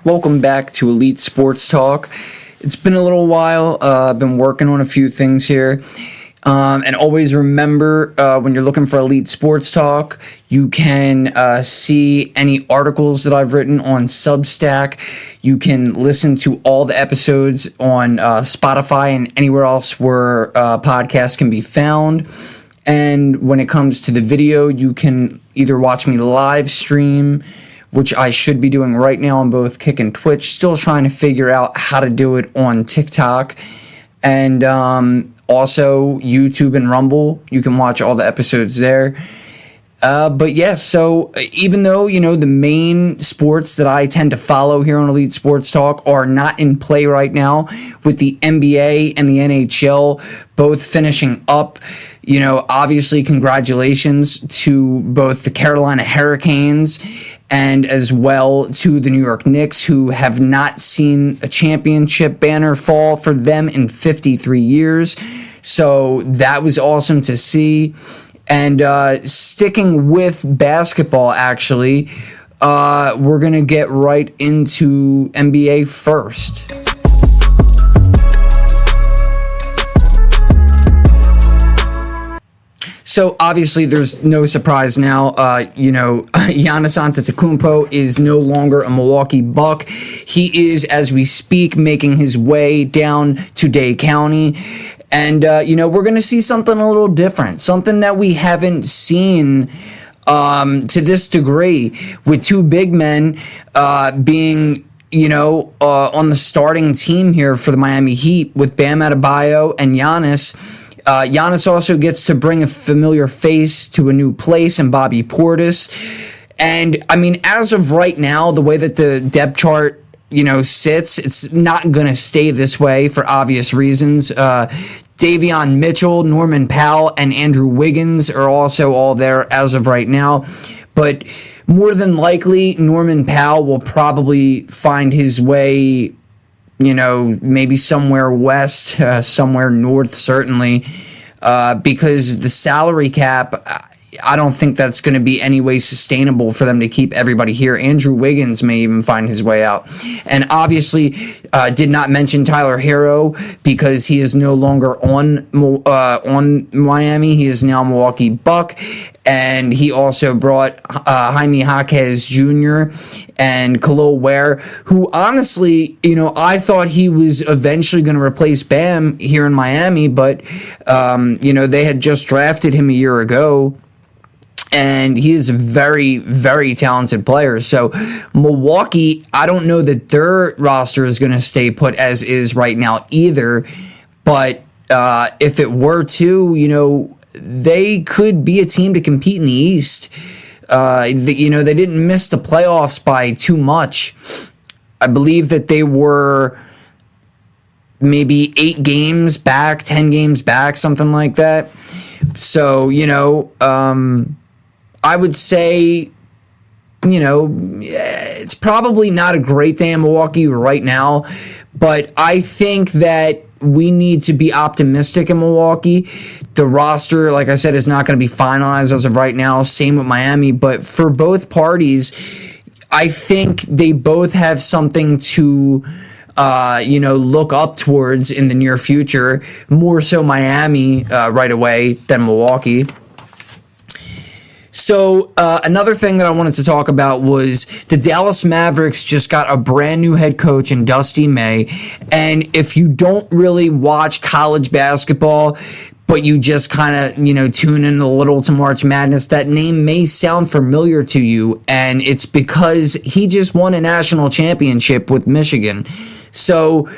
Welcome back to Elite Sports Talk. It's been a little while. I've been working on a few things here. And always remember, when you're looking for Elite Sports Talk, you can see any articles that I've written on Substack. You can listen to all the episodes on Spotify and anywhere else where podcasts can be found. And when it comes to the video, you can either watch me live stream, which I should be doing right now on both Kick and Twitch. Still trying to figure out how to do it on TikTok. And also YouTube and Rumble. You can watch all the episodes there. But yeah, so even though, the main sports that I tend to follow here on Elite Sports Talk are not in play right now, with the NBA and the NHL both finishing up, obviously congratulations to both the Carolina Hurricanes and as well to the New York Knicks, who have not seen a championship banner fall for them in 53 years. So that was awesome to see. And sticking with basketball, actually, we're going to get right into NBA first. So obviously there's no surprise now, Giannis Antetokounmpo is no longer a Milwaukee Buck. He is, as we speak, making his way down to Dade County. And, we're going to see something a little different, something that we haven't seen to this degree, with two big men being, on the starting team here for the Miami Heat with Bam Adebayo and Giannis. Giannis also gets to bring a familiar face to a new place in Bobby Portis. And, as of right now, the way that the depth chart sits, it's not going to stay this way for obvious reasons. Davion Mitchell, Norman Powell, and Andrew Wiggins are also all there as of right now. But more than likely, Norman Powell will probably find his way, maybe somewhere west, somewhere north, certainly, because the salary cap, I don't think that's going to be any way sustainable for them to keep everybody here. Andrew Wiggins may even find his way out. And obviously, did not mention Tyler Hero because he is no longer on Miami. He is now Milwaukee Buck. And he also brought Jaime Jaquez Jr. and Khalil Ware, who honestly, I thought he was eventually going to replace Bam here in Miami, but, they had just drafted him a year ago. And he is a very, very talented player. So Milwaukee, I don't know that their roster is going to stay put as is right now either. But if it were to, they could be a team to compete in the East. They didn't miss the playoffs by too much. I believe that they were maybe 8 games back, 10 games back, something like that. So, I would say, it's probably not a great day in Milwaukee right now, but I think that we need to be optimistic in Milwaukee. The roster, like I said, is not going to be finalized as of right now. Same with Miami, but for both parties, I think they both have something to look up towards in the near future. More so Miami right away than Milwaukee. So another thing that I wanted to talk about was the Dallas Mavericks just got a brand new head coach in Dusty May. And if you don't really watch college basketball, but you just kind of, tune in a little to March Madness, that name may sound familiar to you. And it's because he just won a national championship with Michigan. So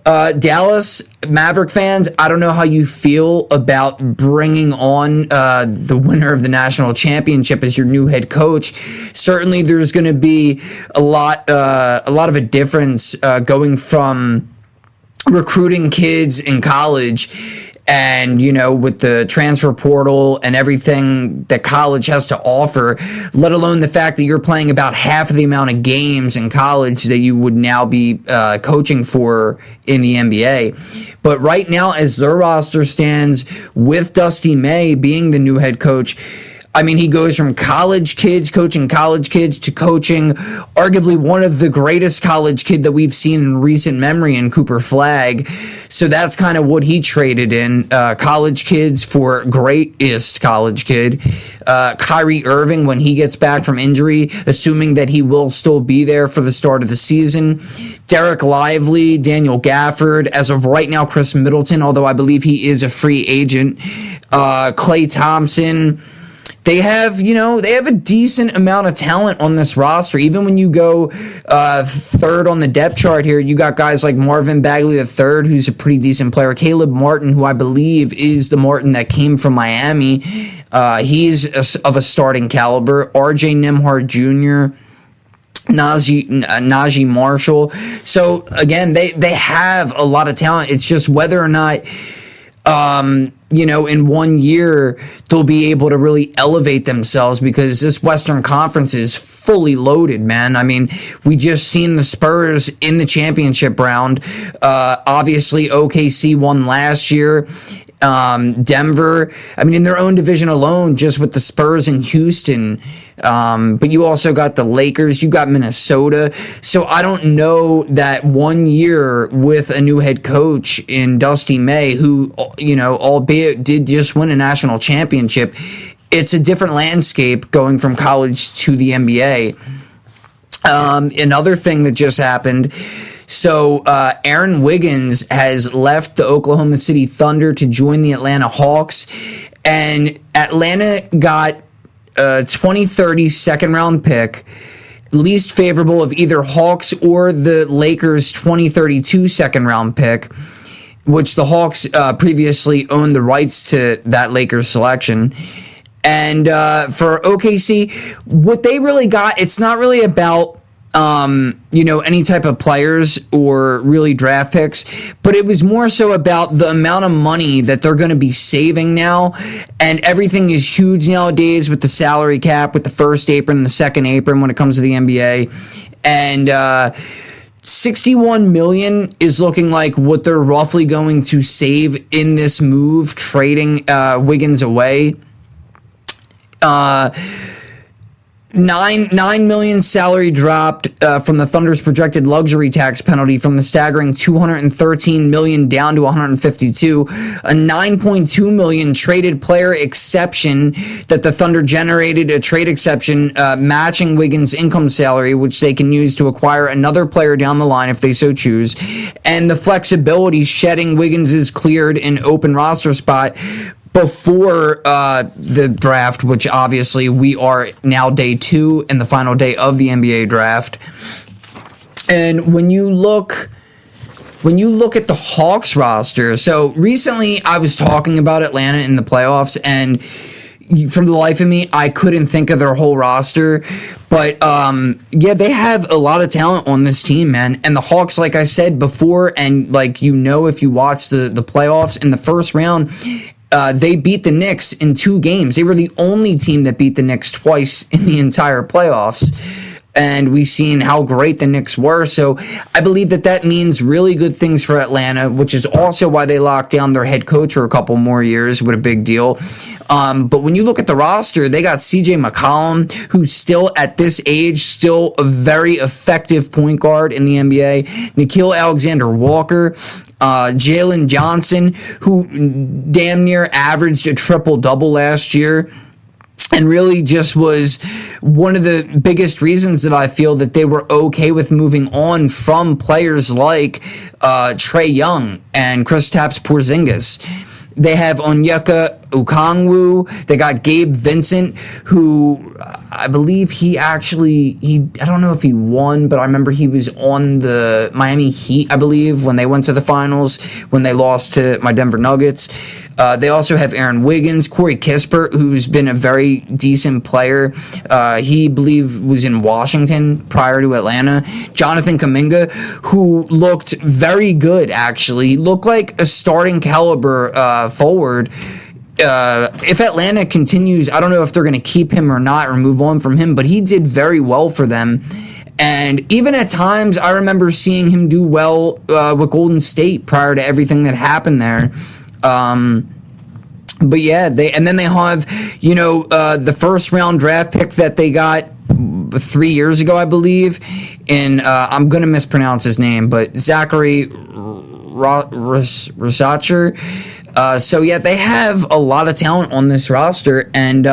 Dallas Maverick fans, I don't know how you feel about bringing on the winner of the national championship as your new head coach. Certainly, there's going to be a lot of a difference going from recruiting kids in college. And, with the transfer portal and everything that college has to offer, let alone the fact that you're playing about half of the amount of games in college that you would now be coaching for in the NBA. But right now, as their roster stands, with Dusty May being the new head coach, I mean, he goes from college kids, coaching college kids, to coaching arguably one of the greatest college kid that we've seen in recent memory in Cooper Flagg. So that's kind of what he traded in, college kids for greatest college kid. Kyrie Irving, when he gets back from injury, assuming that he will still be there for the start of the season. Derek Lively, Daniel Gafford, as of right now, Chris Middleton, although I believe he is a free agent. Klay Thompson. They have a decent amount of talent on this roster. Even when you go third on the depth chart here, you got guys like Marvin Bagley III, who's a pretty decent player. Caleb Martin, who I believe is the Martin that came from Miami. He's of a starting caliber. RJ Nembhard Jr., Najee Marshall. So again, they have a lot of talent. It's just whether or not in 1 year they'll be able to really elevate themselves, because this Western Conference is fully loaded, man. I mean, we just seen the Spurs in the championship round. Obviously OKC won last year. Denver, I mean, in their own division alone, just with the Spurs and Houston. But you also got the Lakers, you got Minnesota. So I don't know that 1 year with a new head coach in Dusty May, who, albeit did just win a national championship, it's a different landscape going from college to the NBA. Another thing that just happened. So Aaron Wiggins has left the Oklahoma City Thunder to join the Atlanta Hawks, and Atlanta got a 2030 second-round pick, least favorable of either Hawks or the Lakers' 2032 second-round pick, which the Hawks previously owned the rights to that Lakers selection. And for OKC, what they really got, it's not really about any type of players or really draft picks, but it was more so about the amount of money that they're going to be saving now. And everything is huge nowadays with the salary cap, with the first apron, the second apron when it comes to the NBA. And $61 million is looking like what they're roughly going to save in this move, trading Wiggins away. $9 million salary dropped from the Thunder's projected luxury tax penalty from the staggering $213 million down to $152. A $9.2 million traded player exception that the Thunder generated, a trade exception matching Wiggins' income salary, which they can use to acquire another player down the line if they so choose. And the flexibility shedding Wiggins' cleared and open roster spot before the draft, which obviously we are now day 2 and the final day of the NBA draft. And when you look at the Hawks roster, so recently I was talking about Atlanta in the playoffs, and for the life of me, I couldn't think of their whole roster. But they have a lot of talent on this team, man. And the Hawks, like I said before, and if you watch the playoffs in the first round, they beat the Knicks in 2 games. They were the only team that beat the Knicks twice in the entire playoffs. And we've seen how great the Knicks were. So I believe that means really good things for Atlanta, which is also why they locked down their head coach for a couple more years. What a big deal. But when you look at the roster, they got CJ McCollum, who's still at this age, still a very effective point guard in the NBA. Nickeil Alexander-Walker, Jalen Johnson, who damn near averaged a triple-double last year, and really just was one of the biggest reasons that I feel that they were okay with moving on from players like Trae Young and Kristaps Porzingis. They have Onyeka Okongwu. They got Gabe Vincent, who I believe I don't know if he won, but I remember he was on the Miami Heat, I believe, when they went to the finals, when they lost to my Denver Nuggets. They also have Aaron Wiggins, Corey Kispert, who's been a very decent player. He, believe, was in Washington prior to Atlanta. Jonathan Kuminga, who looked very good, actually. He looked like a starting caliber forward. If Atlanta continues, I don't know if they're going to keep him or not or move on from him, but he did very well for them. And even at times, I remember seeing him do well with Golden State prior to everything that happened there. But yeah, they have, the first round draft pick that they got 3 years ago, I believe, and I'm gonna mispronounce his name, but Zachary Rosacher. So yeah, they have a lot of talent on this roster, and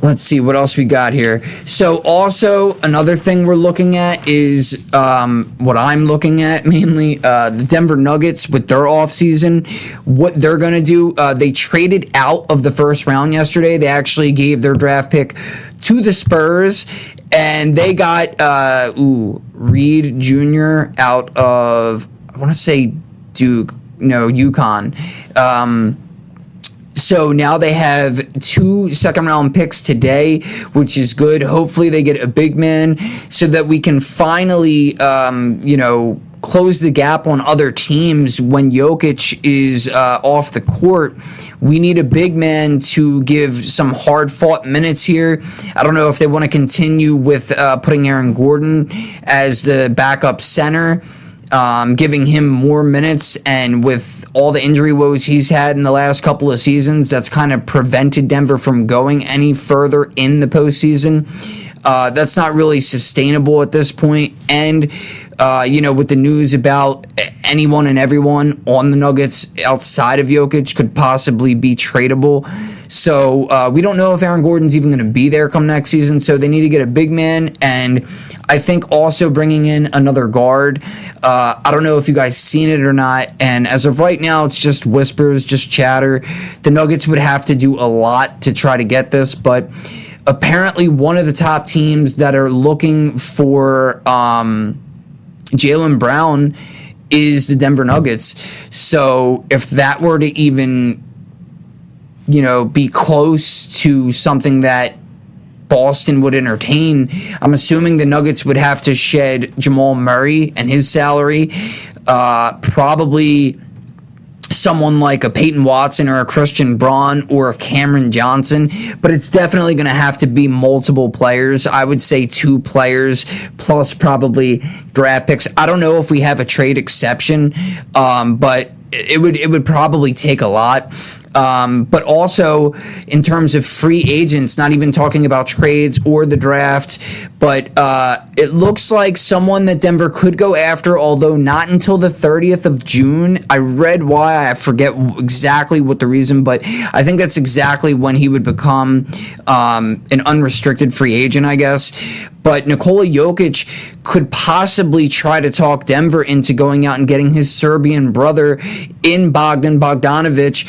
let's see what else we got here. So also another thing we're looking at is what I'm looking at mainly, the Denver Nuggets with their offseason. What they're going to do, they traded out of the first round yesterday. They actually gave their draft pick to the Spurs, and they got Reed Jr. out of, I want to say UConn. So now they have 2 second-round picks today, which is good. Hopefully they get a big man so that we can finally, close the gap on other teams when Jokic is off the court. We need a big man to give some hard-fought minutes here. I don't know if they want to continue with putting Aaron Gordon as the backup center, giving him more minutes, and with all the injury woes he's had in the last couple of seasons, that's kind of prevented Denver from going any further in the postseason. That's not really sustainable at this point. And, with the news about anyone and everyone on the Nuggets outside of Jokic could possibly be tradable. So we don't know if Aaron Gordon's even going to be there come next season. So they need to get a big man. And I think also bringing in another guard. I don't know if you guys seen it or not. And as of right now, it's just whispers, just chatter. The Nuggets would have to do a lot to try to get this. But apparently one of the top teams that are looking for Jaylen Brown is the Denver Nuggets. So if that were to even, be close to something that Boston would entertain, I'm assuming the Nuggets would have to shed Jamal Murray and his salary. Probably someone like a Peyton Watson or a Christian Braun or a Cameron Johnson, but it's definitely going to have to be multiple players. I would say 2 players plus probably draft picks. I don't know if we have a trade exception, but it would probably take a lot. But also in terms of free agents, not even talking about trades or the draft, but it looks like someone that Denver could go after, although not until the 30th of June. I read why. I forget exactly what the reason, but I think that's exactly when he would become an unrestricted free agent, I guess. But Nikola Jokic could possibly try to talk Denver into going out and getting his Serbian brother in Bogdan Bogdanovic.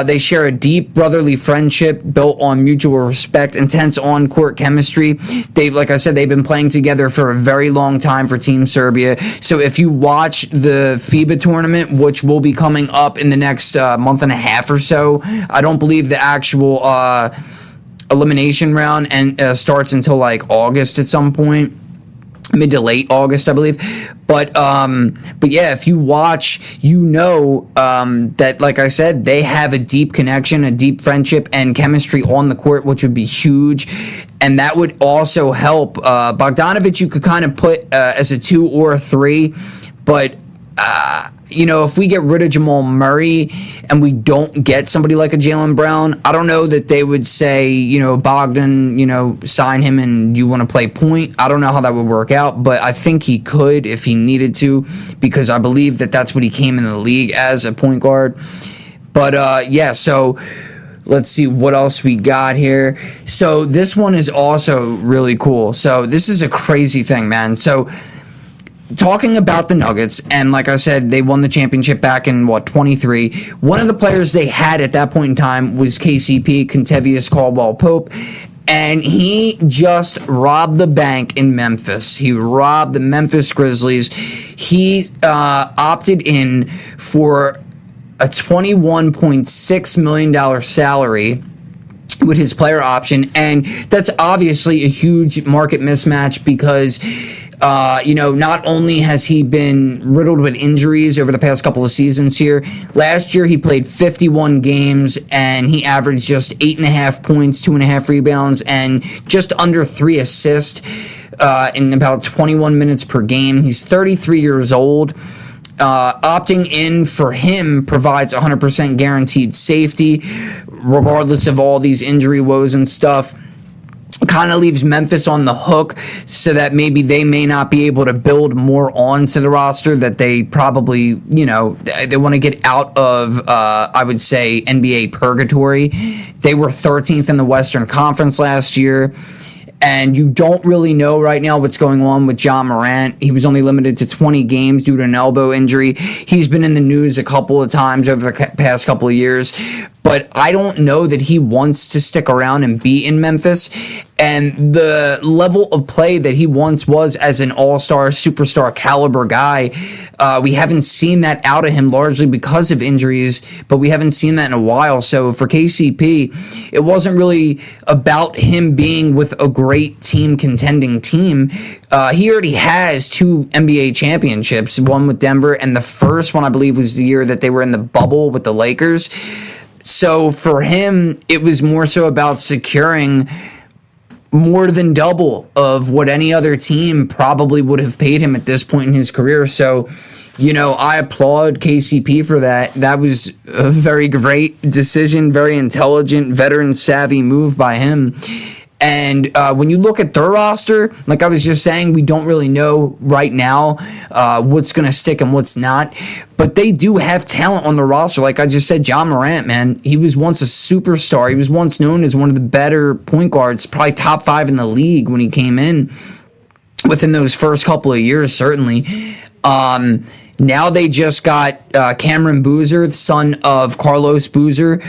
They share a deep brotherly friendship built on mutual respect, intense on-court chemistry. Like I said, they've been playing together for a very long time for Team Serbia. So if you watch the FIBA tournament, which will be coming up in the next month and a half or so, I don't believe the actual elimination round and starts until like August at some point, mid to late August, I believe. But yeah, if you watch, that, like I said, they have a deep connection, a deep friendship and chemistry on the court, which would be huge. And that would also help. Bogdanovic, you could kind of put as a 2 or a 3, but if we get rid of Jamal Murray and we don't get somebody like a Jaylen Brown, I don't know that they would say, Bogdan, sign him and you want to play point. I don't know how that would work out, but I think he could if he needed to, because I believe that that's what he came in the league as, a point guard. But yeah, so let's see what else we got here. So this one is also really cool. So this is a crazy thing, man. So talking about the Nuggets, and like I said, they won the championship back in, 23. One of the players they had at that point in time was KCP, Kentavious Caldwell-Pope, and he just robbed the bank in Memphis. He robbed the Memphis Grizzlies. He opted in for a $21.6 million salary with his player option, and that's obviously a huge market mismatch because not only has he been riddled with injuries over the past couple of seasons here, last year he played 51 games and he averaged just 8.5 points, 2.5 rebounds, and just under 3 assists in about 21 minutes per game. He's 33 years old. Opting in for him provides 100% guaranteed safety, regardless of all these injury woes and stuff. Kind of leaves Memphis on the hook so that maybe they may not be able to build more onto the roster that they probably, they want to get out of, I would say, NBA purgatory. They were 13th in the Western Conference last year. And you don't really know right now what's going on with Ja Morant. He was only limited to 20 games due to an elbow injury. He's been in the news a couple of times over the past couple of years. But I don't know that he wants to stick around and be in Memphis. And the level of play that he once was as an all-star, superstar caliber guy, we haven't seen that out of him largely because of injuries, but we haven't seen that in a while. So for KCP, it wasn't really about him being with a great team, contending team. He already has 2 NBA championships, one with Denver, and the first one, I believe, was the year that they were in the bubble with the Lakers. So for him, it was more so about securing more than double of what any other team probably would have paid him at this point in his career. So, I applaud KCP for that. That was a very great decision, very intelligent, veteran-savvy move by him. And when you look at their roster, like I was just saying, we don't really know right now what's going to stick and what's not. But they do have talent on the roster. Like I just said, Ja Morant, man, he was once a superstar. He was once known as one of the better point guards, probably top 5 in the league when he came in within those first couple of years, certainly. Now they just got Cameron Boozer, the son of Carlos Boozer,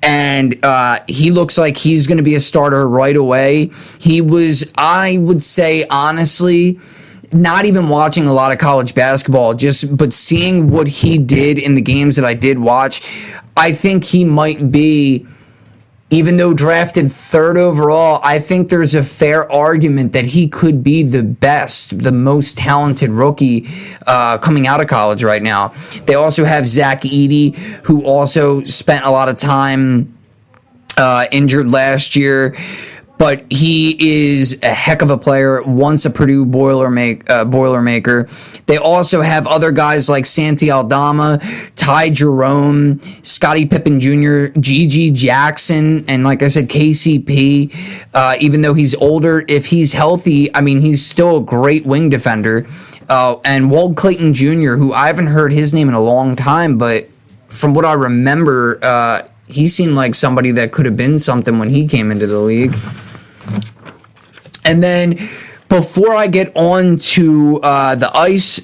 and he looks like he's going to be a starter right away. He was, I would say, honestly, not even watching a lot of college basketball, but seeing what he did in the games that I did watch, I think he might be, even though drafted 3rd overall, I think there's a fair argument that he could be the best, the most talented rookie coming out of college right now. They also have Zach Edey, who also spent a lot of time injured last year. But he is a heck of a player, once a Purdue Boilermaker. They also have other guys like Santi Aldama, Ty Jerome, Scottie Pippen Jr., Gigi Jackson, and like I said, KCP. Even though he's older, if he's healthy, I mean, he's still a great wing defender. And Walt Clayton Jr., who I haven't heard his name in a long time, but from what I remember, he seemed like somebody that could have been something when he came into the league. And then before I get on to the ice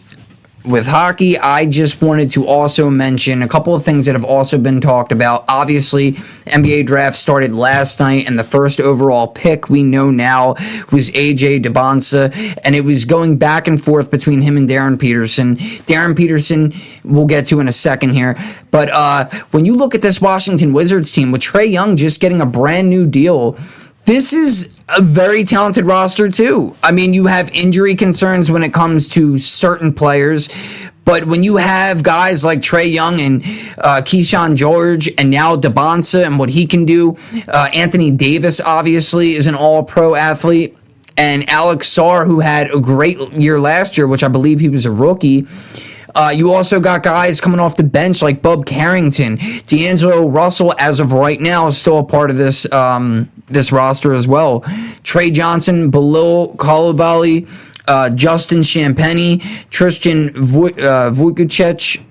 with hockey, I just wanted to also mention a couple of things that have also been talked about. Obviously, NBA draft started last night, and the first overall pick we know now was AJ DeBonsa, and it was going back and forth between him and Darren Peterson. Darren Peterson, we'll get to in a second here. But when you look at this Washington Wizards team, with Trae Young just getting a brand new deal, this is a very talented roster, too. I mean, you have injury concerns when it comes to certain players, but when you have guys like Trae Young and Keyshawn George and now DeBonsa and what he can do, Anthony Davis obviously is an all-pro athlete, and Alex Sarr, who had a great year last year, which I believe he was a rookie. You also got guys coming off the bench like Bub Carrington. D'Angelo Russell, as of right now, is still a part of this this roster as well. Trey Johnson, Bilal Coulibaly, Justin Champagnie, Tristan Vujicic.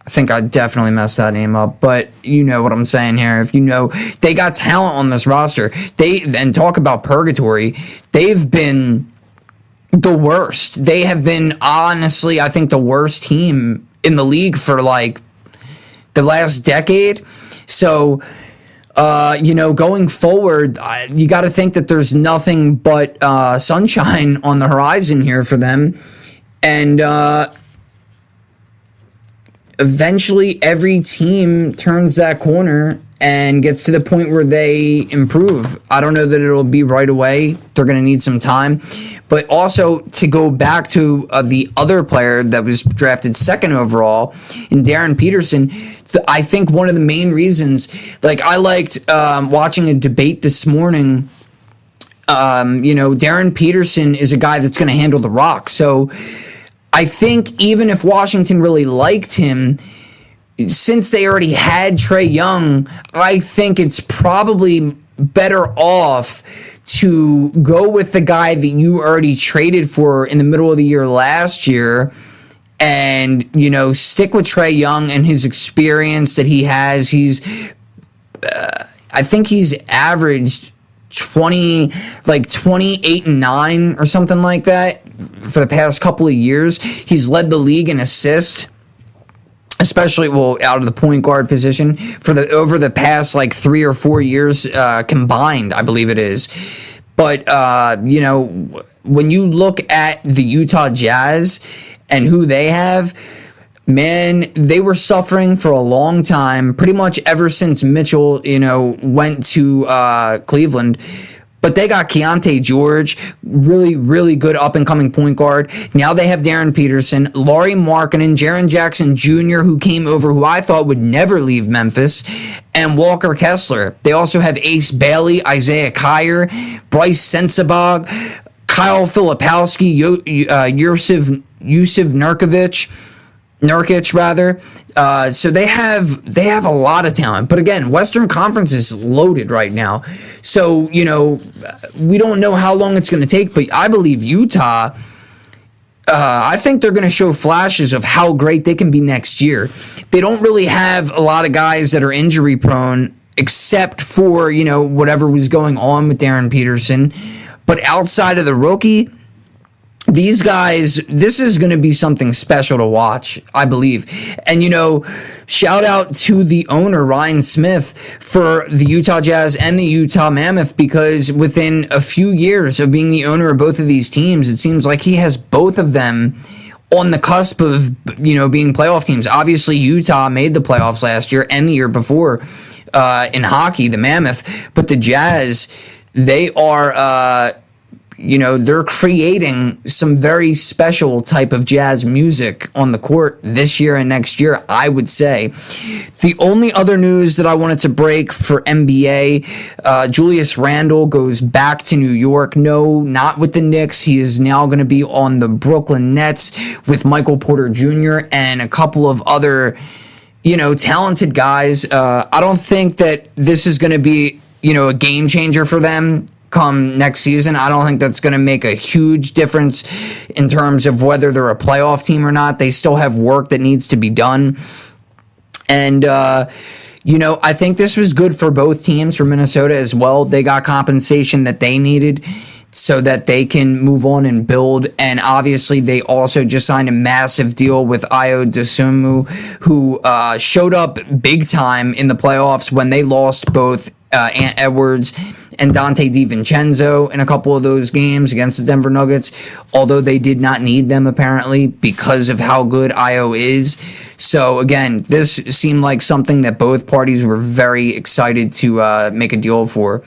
I think I definitely messed that name up, but you know what I'm saying here. If you know, they got talent on this roster. And talk about purgatory. They've been the worst. They have been, honestly, I think the worst team in the league for like the last decade. So, going forward, you got to think that there's nothing but sunshine on the horizon here for them. And eventually every team turns that corner and gets to the point where they improve. I don't know that it'll be right away. They're going to need some time. But also, to go back to the other player that was drafted 2nd overall, in Darren Peterson, I think one of the main reasons, like I liked watching a debate this morning, Darren Peterson is a guy that's going to handle the rock. So I think even if Washington really liked him, since they already had Trae Young, I think it's probably better off to go with the guy that you already traded for in the middle of the year last year and, stick with Trae Young and his experience that he has. I think he's averaged 28 and 9 or something like that for the past couple of years. He's led the league in assists, especially out of the point guard position over the past 3 or 4 years combined, I believe it is. But when you look at the Utah Jazz and who they have, man, they were suffering for a long time, pretty much ever since Mitchell, went to Cleveland. But they got Keontae George, really, really good up-and-coming point guard. Now they have Darren Peterson, Lauri Markkanen, Jaren Jackson Jr., who came over, who I thought would never leave Memphis, and Walker Kessler. They also have Ace Bailey, Isaiah Kyer, Bryce Sensabaugh, Kyle Filipowski, Yusuf Nurkic, rather. So they have a lot of talent. But again, Western Conference is loaded right now. So, we don't know how long it's going to take, but I believe Utah, I think they're going to show flashes of how great they can be next year. They don't really have a lot of guys that are injury prone, except for, whatever was going on with Darren Peterson. But outside of the rookie, these guys, this is going to be something special to watch, I believe. And, shout out to the owner, Ryan Smith, for the Utah Jazz and the Utah Mammoth, because within a few years of being the owner of both of these teams, it seems like he has both of them on the cusp of, being playoff teams. Obviously, Utah made the playoffs last year and the year before in hockey, the Mammoth. But the Jazz, they are... they're creating some very special type of jazz music on the court this year and next year, I would say. The only other news that I wanted to break for NBA, Julius Randle goes back to New York. No, not with the Knicks. He is now going to be on the Brooklyn Nets with Michael Porter Jr. and a couple of other, talented guys. I don't think that this is going to be, a game changer for them come next season. I don't think that's going to make a huge difference in terms of whether they're a playoff team or not. They still have work that needs to be done. And, I think this was good for both teams, for Minnesota as well. They got compensation that they needed so that they can move on and build. And obviously, they also just signed a massive deal with Ayo Dosunmu, who showed up big time in the playoffs when they lost both Ant Edwards and Dante DiVincenzo in a couple of those games against the Denver Nuggets, although they did not need them apparently because of how good Ayo is. So again, this seemed like something that both parties were very excited to make a deal for.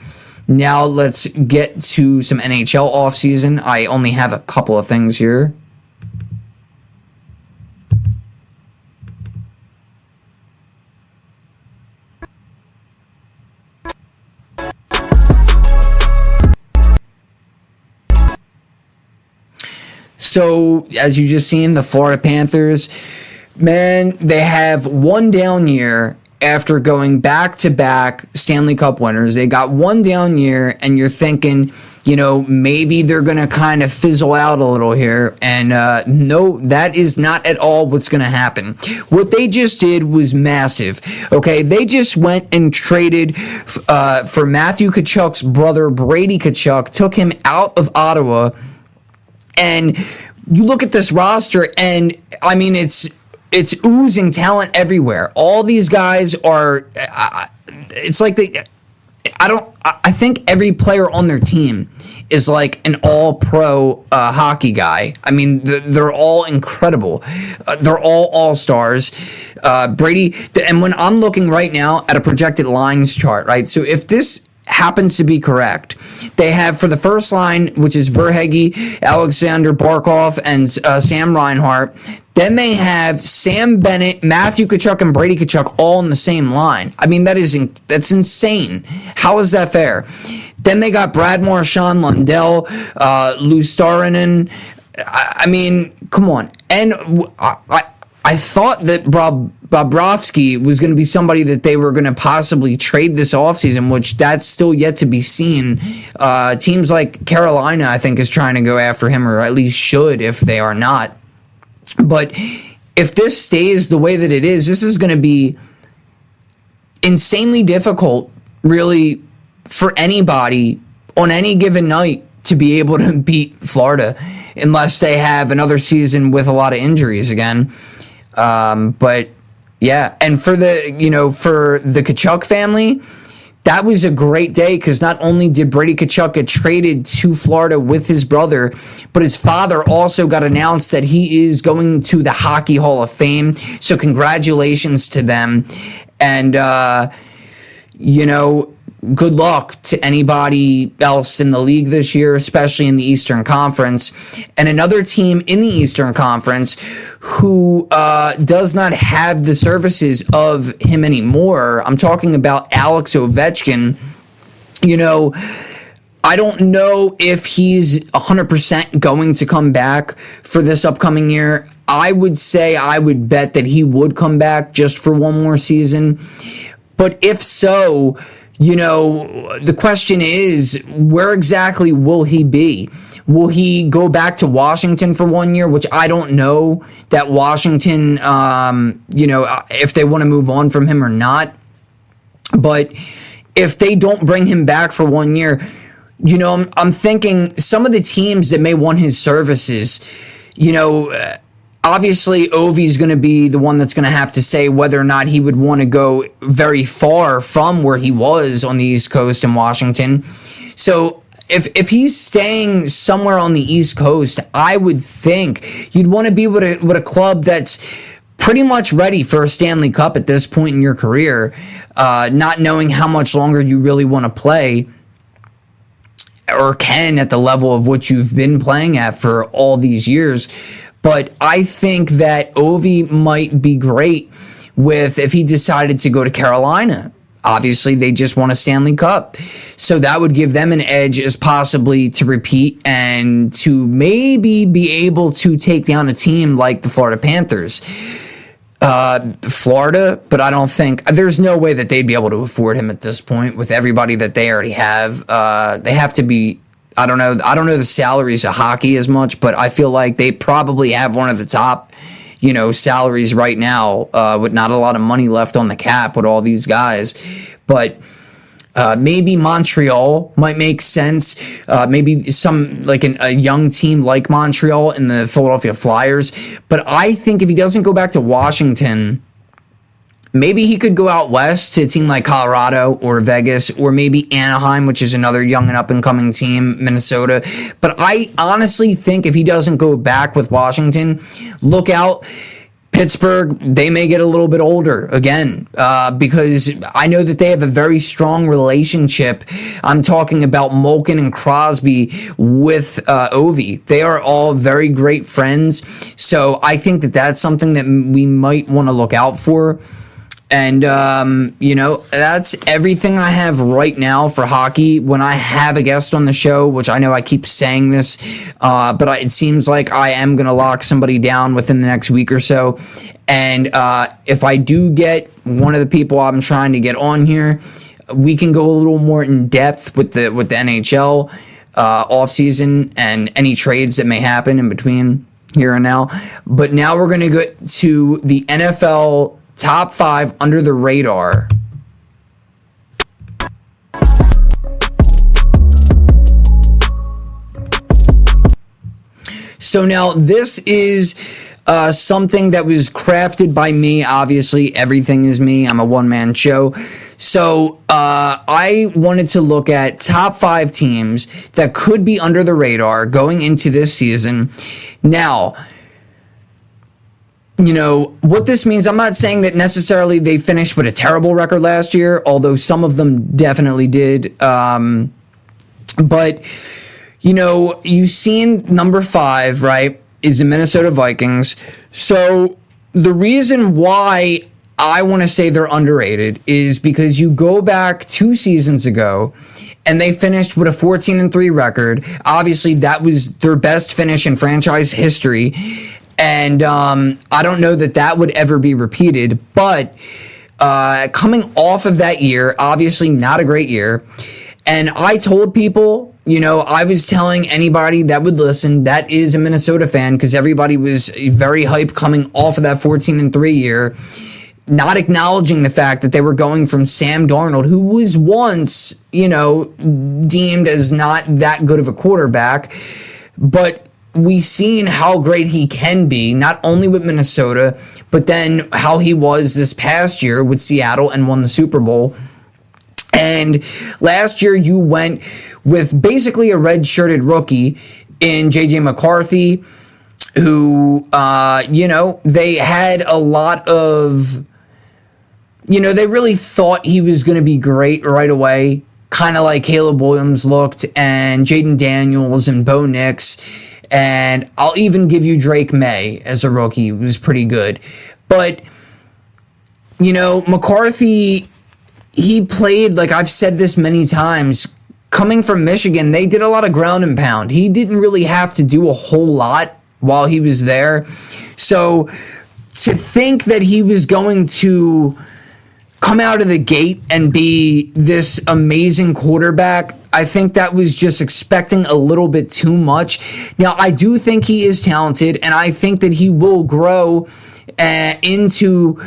Now let's get to some NHL offseason. I only have a couple of things here. So, as you just seen, the Florida Panthers, man, they have one down year after going back-to-back Stanley Cup winners. They got one down year, and you're thinking, maybe they're going to kind of fizzle out a little here. And no, that is not at all what's going to happen. What they just did was massive. Okay, they just went and traded for Matthew Tkachuk's brother, Brady Tkachuk, took him out of Ottawa. And you look at this roster, and I mean, it's oozing talent everywhere. All these guys are. It's like I think every player on their team is like an all-pro hockey guy. I mean, they're all incredible. They're all all-stars. Brady, and when I'm looking right now at a projected lines chart, right? So if this happens to be correct, they have for the first line, which is Verhaeghe, Alexander Barkov, and Sam Reinhart. Then they have Sam Bennett, Matthew Tkachuk, and Brady Tkachuk all in the same line. I mean, that's insane. How is that fair? Then they got Brad Marchand, Lundell, Luostarinen. I mean, come on. And I thought that Bobrovsky was going to be somebody that they were going to possibly trade this offseason, which that's still yet to be seen. Teams like Carolina, I think, is trying to go after him, or at least should if they are not. But if this stays the way that it is, this is going to be insanely difficult, really, for anybody on any given night to be able to beat Florida, unless they have another season with a lot of injuries again. But yeah, and for the Tkachuk family, that was a great day, because not only did Brady Tkachuk get traded to Florida with his brother, but his father also got announced that he is going to the Hockey Hall of Fame. So congratulations to them. And, good luck to anybody else in the league this year, especially in the Eastern Conference. And another team in the Eastern Conference who does not have the services of him anymore. I'm talking about Alex Ovechkin. I don't know if he's 100% going to come back for this upcoming year. I would bet that he would come back just for one more season. But if so, the question is, where exactly will he be? Will he go back to Washington for 1 year, which I don't know that Washington, if they want to move on from him or not. But if they don't bring him back for 1 year, I'm thinking some of the teams that may want his services, obviously, Ovi's going to be the one that's going to have to say whether or not he would want to go very far from where he was on the East Coast in Washington. So if he's staying somewhere on the East Coast, I would think you'd want to be with a club that's pretty much ready for a Stanley Cup at this point in your career, not knowing how much longer you really want to play or can at the level of what you've been playing at for all these years. But I think that Ovi might be great if he decided to go to Carolina. Obviously, they just won a Stanley Cup. So that would give them an edge as possibly to repeat and to maybe be able to take down a team like the Florida Panthers. Florida, but I don't think there's no way that they'd be able to afford him at this point with everybody that they already have. They have to be. I don't know the salaries of hockey as much, but I feel like they probably have one of the top, salaries right now, with not a lot of money left on the cap with all these guys. But maybe Montreal might make sense. Maybe some like a young team like Montreal and the Philadelphia Flyers. But I think if he doesn't go back to Washington, maybe he could go out west to a team like Colorado or Vegas, or maybe Anaheim, which is another young and up-and-coming team, Minnesota. But I honestly think if he doesn't go back with Washington, look out. Pittsburgh, they may get a little bit older again, because I know that they have a very strong relationship. I'm talking about Malkin and Crosby with Ovi. They are all very great friends. So I think that that's something that we might want to look out for. And, that's everything I have right now for hockey. When I have a guest on the show, which I know I keep saying this, but it seems like I am going to lock somebody down within the next week or so. And if I do get one of the people I'm trying to get on here, we can go a little more in depth with the NHL offseason and any trades that may happen in between here and now. But now we're going to get to the NFL Top 5 under the radar. So now this is something that was crafted by me. Obviously, everything is me. I'm a one-man show. So I wanted to look at top 5 teams that could be under the radar going into this season. Now, what this means, I'm not saying that necessarily they finished with a terrible record last year, although some of them definitely did. But, you've seen number 5, right, is the Minnesota Vikings. So the reason why I want to say they're underrated is because you go back 2 seasons ago and they finished with a 14-3 record. Obviously, that was their best finish in franchise history. And I don't know that would ever be repeated. But coming off of that year, obviously not a great year. And I told people, I was telling anybody that would listen that is a Minnesota fan, because everybody was very hyped coming off of that 14-3 year, not acknowledging the fact that they were going from Sam Darnold, who was once, deemed as not that good of a quarterback, but we've seen how great he can be, not only with Minnesota, but then how he was this past year with Seattle and won the Super Bowl. And last year you went with basically a red-shirted rookie in J.J. McCarthy, who, they had a lot of, they really thought he was going to be great right away, kind of like Caleb Williams looked, and Jaden Daniels and Bo Nix, and I'll even give you Drake May as a rookie, who was pretty good. But, McCarthy, he played, like I've said this many times, coming from Michigan, they did a lot of ground and pound. He didn't really have to do a whole lot while he was there. So to think that he was going to come out of the gate and be this amazing quarterback, I think that was just expecting a little bit too much. Now, I do think he is talented, and I think that he will grow into,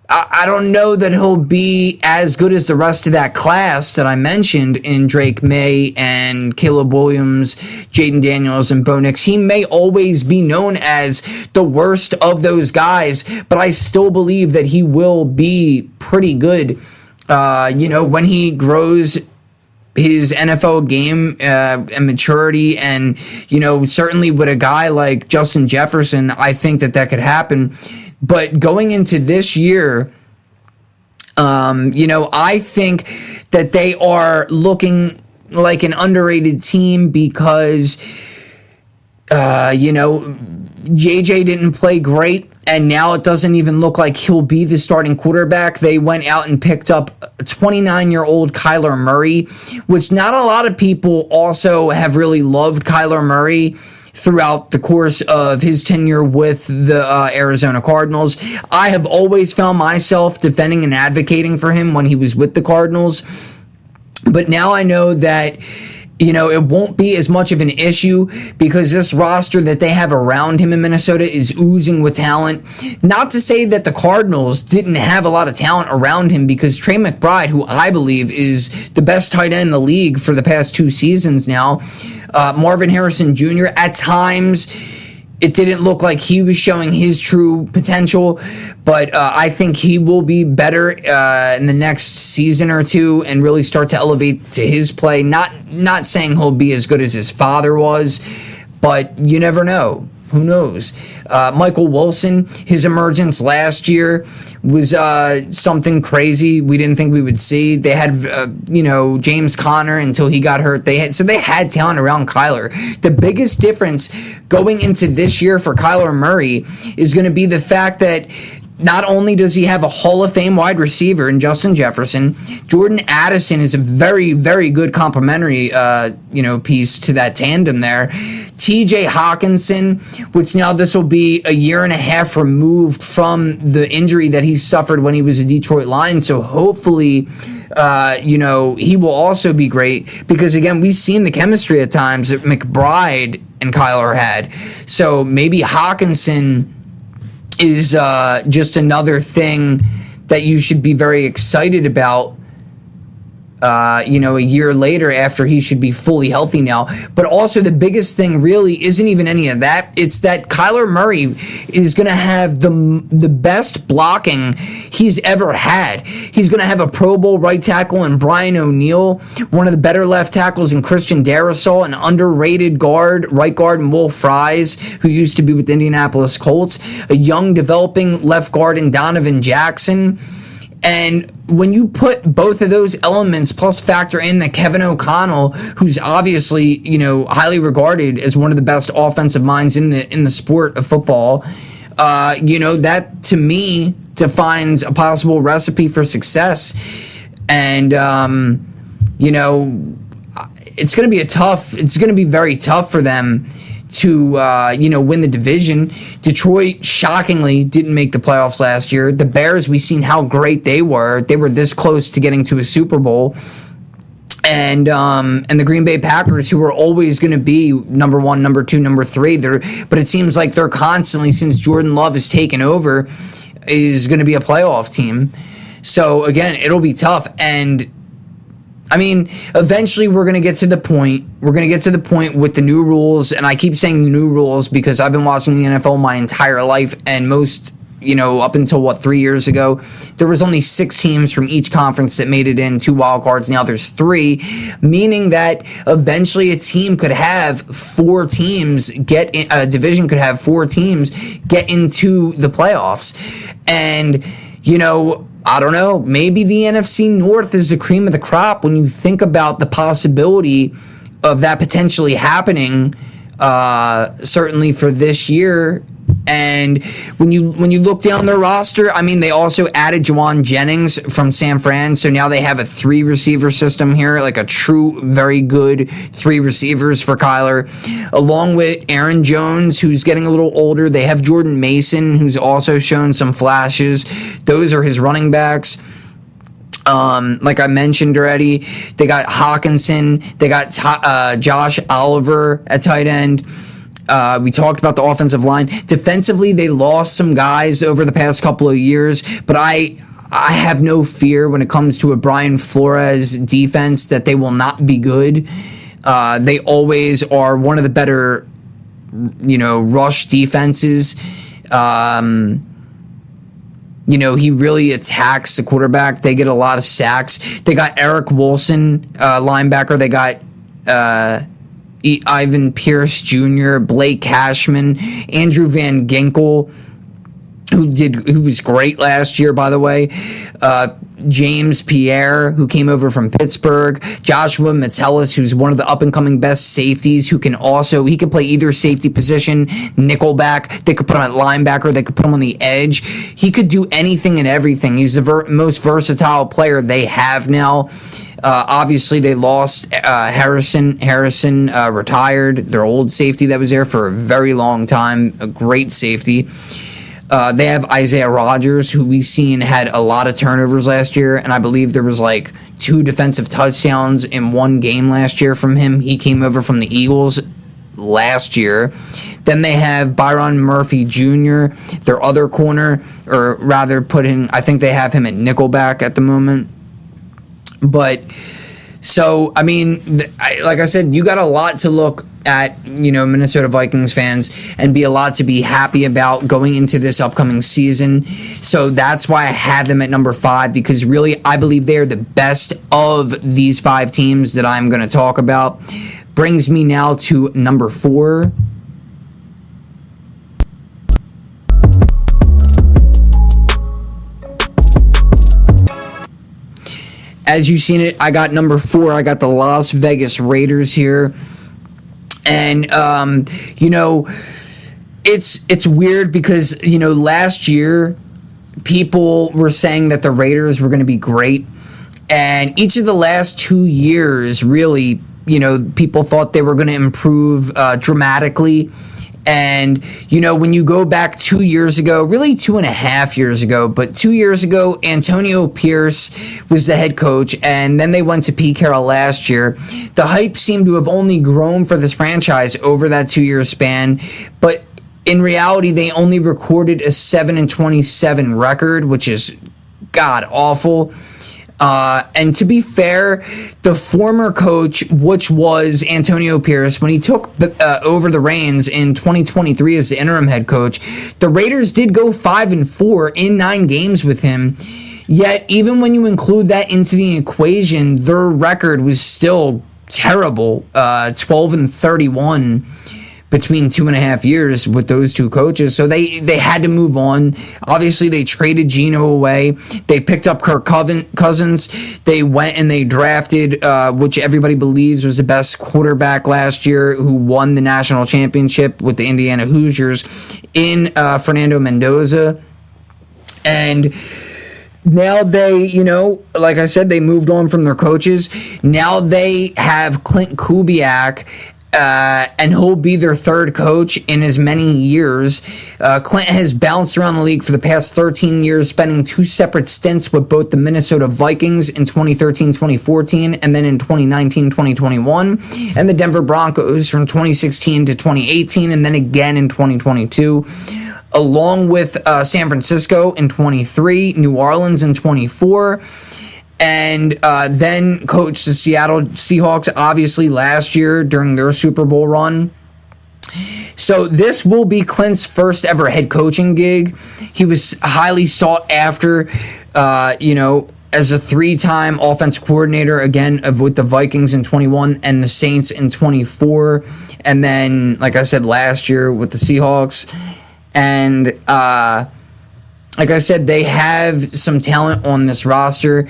I don't know that he'll be as good as the rest of that class that I mentioned in Drake May and Caleb Williams, Jaden Daniels, and Bo Nix. He may always be known as the worst of those guys, but I still believe that he will be pretty good, when he grows his NFL game and maturity, and, certainly with a guy like Justin Jefferson, I think that could happen. But going into this year, I think that they are looking like an underrated team because, JJ didn't play great, and now it doesn't even look like he'll be the starting quarterback. They went out and picked up a 29-year-old Kyler Murray, which not a lot of people also have really loved Kyler Murray throughout the course of his tenure with the Arizona Cardinals. I have always found myself defending and advocating for him when he was with the Cardinals. But now I know that, it won't be as much of an issue because this roster that they have around him in Minnesota is oozing with talent. Not to say that the Cardinals didn't have a lot of talent around him, because Trey McBride, who I believe is the best tight end in the league for the past 2 seasons now, Marvin Harrison Jr., at times it didn't look like he was showing his true potential, but I think he will be better in the next season or two and really start to elevate to his play. Not saying he'll be as good as his father was, but you never know. Who knows? Michael Wilson, his emergence last year was something crazy we didn't think we would see. They had, James Conner until he got hurt. They had talent around Kyler. The biggest difference going into this year for Kyler Murray is going to be the fact that not only does he have a Hall of Fame wide receiver in Justin Jefferson, Jordan Addison is a very, very good complementary, piece to that tandem there. TJ Hawkinson, which now this will be a year and a half removed from the injury that he suffered when he was a Detroit Lion. So hopefully, he will also be great, because again, we've seen the chemistry at times that McBride and Kyler had. So maybe Hawkinson is just another thing that you should be very excited about, a year later after he should be fully healthy now. But also the biggest thing really isn't even any of that. It's that Kyler Murray is going to have the best blocking he's ever had. He's going to have a Pro Bowl right tackle in Brian O'Neill, one of the better left tackles in Christian Darrisaw, an underrated right guard in Will Fries, who used to be with the Indianapolis Colts, a young developing left guard in Donovan Jackson. And when you put both of those elements, plus factor in that Kevin O'Connell, who's obviously, highly regarded as one of the best offensive minds in the sport of football, that to me defines a possible recipe for success. And, it's going to be very tough for them to win the division. Detroit shockingly didn't make the playoffs last year. The Bears, we've seen how great they were. They were this close to getting to a Super Bowl. And the Green Bay Packers, who are always going to be number 1, number 2, number 3, but it seems like they're constantly, since Jordan Love has taken over, is going to be a playoff team. So again, it'll be tough. And I mean, eventually we're going to get to the point. We're going to get to the point with the new rules. And I keep saying the new rules because I've been watching the NFL my entire life, and most, up until 3 years ago, there was only 6 teams from each conference that made it in, 2 wild cards. Now there's 3, meaning that eventually a team could have 4 teams get in, a division could have 4 teams get into the playoffs. And, I don't know, maybe the NFC North is the cream of the crop when you think about the possibility of that potentially happening, certainly for this year. And when you look down their roster, I mean, they also added Juwan Jennings from San Fran, so now they have a 3-receiver system here, like a true, very good 3 receivers for Kyler, along with Aaron Jones, who's getting a little older. They have Jordan Mason, who's also shown some flashes. Those are his running backs. Like I mentioned already, they got Hawkinson, they got Josh Oliver at tight end. We talked about the offensive line. Defensively, they lost some guys over the past couple of years, but I have no fear when it comes to a Brian Flores defense that they will not be good. They always are one of the better, rush defenses. He really attacks the quarterback. They get a lot of sacks. They got Eric Wilson, linebacker. They got Ivan Pierce Jr., Blake Cashman, Andrew Van Ginkel, who was great last year, by the way, James Pierre, who came over from Pittsburgh, Joshua Metellus, who's one of the up-and-coming best safeties, he can play either safety position, nickelback, they could put him at linebacker, they could put him on the edge, he could do anything and everything. He's the most versatile player they have now. Obviously, they lost Harrison. Harrison retired, their old safety that was there for a very long time, a great safety. They have Isaiah Rodgers, who we've seen had a lot of turnovers last year, and I believe there was 2 defensive touchdowns in one game last year from him. He came over from the Eagles last year. Then they have Byron Murphy Jr., their other corner, or rather I think they have him at nickelback at the moment. But, so, I mean, like I said, you got a lot to look at, Minnesota Vikings fans, and be a lot to be happy about going into this upcoming season. So that's why I have them at number 5, because really I believe they're the best of these 5 teams that I'm going to talk about. Brings me now to number 4. As you've seen it, I got number 4. I got the Las Vegas Raiders here. And, it's weird because, last year, people were saying that the Raiders were going to be great. And each of the last 2 years, really, people thought they were going to improve dramatically. And, when you go back 2 years ago, really 2.5 years ago, but 2 years ago, Antonio Pierce was the head coach, and then they went to Pete Carroll last year. The hype seemed to have only grown for this franchise over that 2-year span, but in reality, they only recorded a 7-27 record, which is god awful. And to be fair, the former coach, which was Antonio Pierce, when he took over the reins in 2023 as the interim head coach, the Raiders did go 5-4 in 9 games with him. Yet, even when you include that into the equation, their record was still terrible, 12-31. Between 2.5 years with those 2 coaches. So they had to move on. Obviously, they traded Geno away. They picked up Kirk Cousins. They went and they drafted, which everybody believes was the best quarterback last year, who won the national championship with the Indiana Hoosiers, in Fernando Mendoza. And now they, like I said, they moved on from their coaches. Now they have Clint Kubiak and he'll be their third coach in as many years. Clint has bounced around the league for the past 13 years, spending 2 separate stints with both the Minnesota Vikings in 2013-2014 and then in 2019-2021, and the Denver Broncos from 2016 to 2018 and then again in 2022. Along with San Francisco in 23, New Orleans in 24, and then coached the Seattle Seahawks, obviously, last year during their Super Bowl run. So this will be Clint's first ever head coaching gig. He was highly sought after, as a 3-time offensive coordinator, again, with the Vikings in 21 and the Saints in 24. And then, like I said, last year with the Seahawks. And like I said, they have some talent on this roster.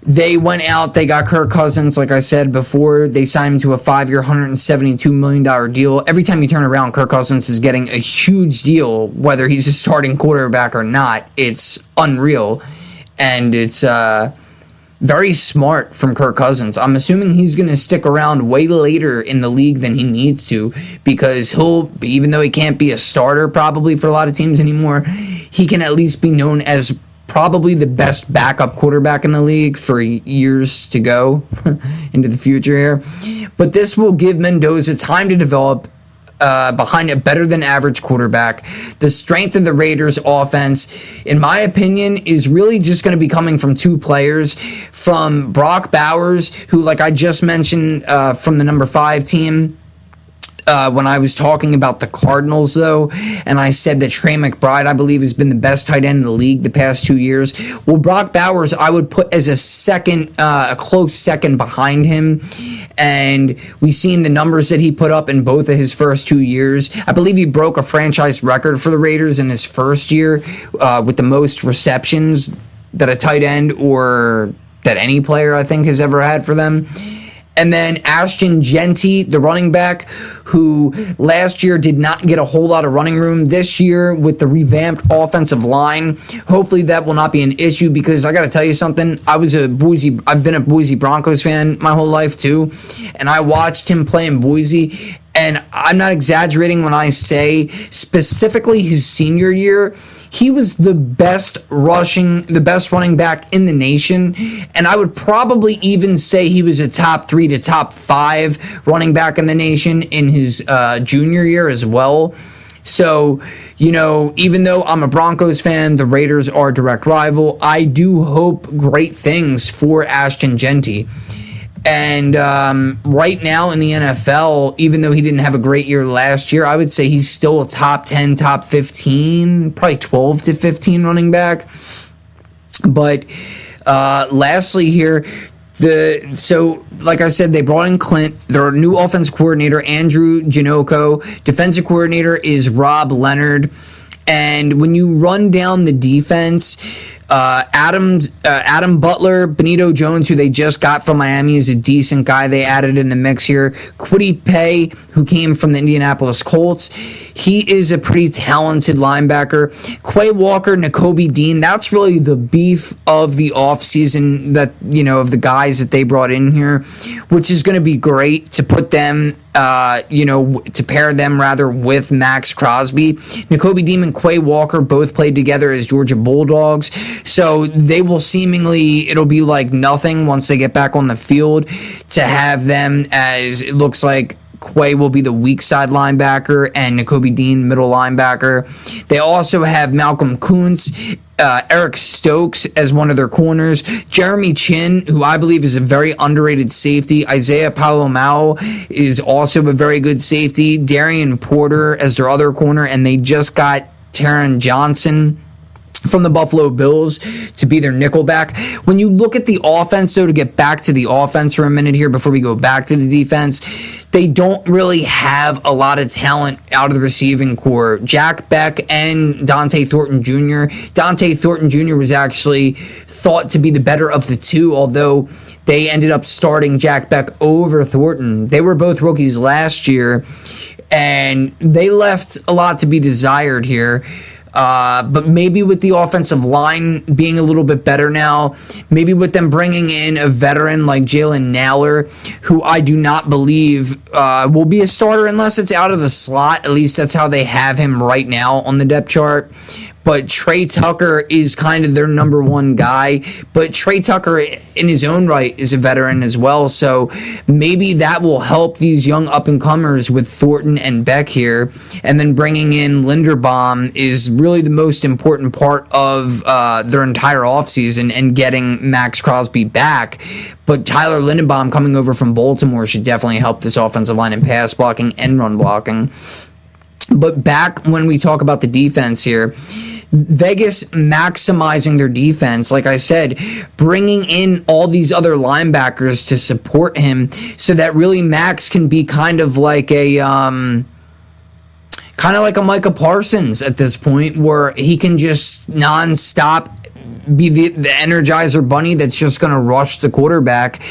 They went out, they got Kirk Cousins, like I said before. They signed him to a 5-year, $172 million deal. Every time you turn around, Kirk Cousins is getting a huge deal, whether he's a starting quarterback or not. It's unreal. And it's very smart from Kirk Cousins. I'm assuming he's going to stick around way later in the league than he needs to, because he'll, even though he can't be a starter probably for a lot of teams anymore, he can at least be known as probably the best backup quarterback in the league for years to go into the future here. But this will give Mendoza time to develop behind a better than average quarterback. The strength of the Raiders offense, in my opinion, is really just going to be coming from 2 players, from Brock Bowers, who, like I just mentioned, from the number 5 team, when I was talking about the Cardinals, though, and I said that Trey McBride, I believe, has been the best tight end in the league the past 2 years. Well, Brock Bowers, I would put as a close second behind him. And we've seen the numbers that he put up in both of his first 2 years. I believe he broke a franchise record for the Raiders in his first year with the most receptions that a tight end or that any player, I think, has ever had for them. And then Ashton Genty, the running back, who last year did not get a whole lot of running room. This year, with the revamped offensive line, hopefully that will not be an issue, because I got to tell you something. I've been a Boise Broncos fan my whole life too, and I watched him play in Boise. And I'm not exaggerating when I say specifically his senior year, he was the best running back in the nation. And I would probably even say he was a top 3 to top 5 running back in the nation in his junior year as well. So, even though I'm a Broncos fan, the Raiders are a direct rival. I do hope great things for Ashton Genty. And right now in the NFL, even though he didn't have a great year last year, I would say he's still a top 10, top 15, probably 12 to 15 running back. But lastly here, like I said, they brought in Clint. Their new offensive coordinator, Andrew Janocko. Defensive coordinator is Rob Leonard. And when you run down the defense, Adam Butler, Benito Jones, who they just got from Miami, is a decent guy they added in the mix here. Kwity Paye, who came from the Indianapolis Colts, he is a pretty talented linebacker. Quay Walker, Nakobe Dean, that's really the beef of the offseason, that, of the guys that they brought in here, which is going to be great to put them, to pair them rather with Max Crosby. Nakobe Dean and Quay Walker both played together as Georgia Bulldogs. So they will it'll be like nothing once they get back on the field to have them, as it looks like Quay will be the weak side linebacker and Nakobe Dean middle linebacker. They also have Malcolm Kuntz, Eric Stokes as one of their corners, Jeremy Chin, who I believe is a very underrated safety, Isaiah Palomao is also a very good safety, Darian Porter as their other corner, and they just got Taron Johnson from the Buffalo Bills to be their nickelback. When you look at the offense, though, to get back to the offense for a minute here before we go back to the defense, they don't really have a lot of talent out of the receiving core. Jack Beck and Dante Thornton Jr. Dante Thornton Jr. was actually thought to be the better of the two, although they ended up starting Jack Beck over Thornton. They were both rookies last year, and they left a lot to be desired here. But maybe with the offensive line being a little bit better now, maybe with them bringing in a veteran like Jalen Naylor, who I do not believe will be a starter unless it's out of the slot. At least that's how they have him right now on the depth chart. But Trey Tucker is kind of their number one guy. But Trey Tucker, in his own right, is a veteran as well. So maybe that will help these young up-and-comers with Thornton and Beck here. And then bringing in Linderbaum is really the most important part of their entire offseason and getting Max Crosby back. But Tyler Linderbaum coming over from Baltimore should definitely help this offensive line in pass blocking and run blocking. But back when we talk about the defense here, Vegas maximizing their defense, like I said, bringing in all these other linebackers to support him so that really Max can be kind of like a Micah Parsons at this point, where he can just nonstop be the Energizer Bunny that's just going to rush the quarterback.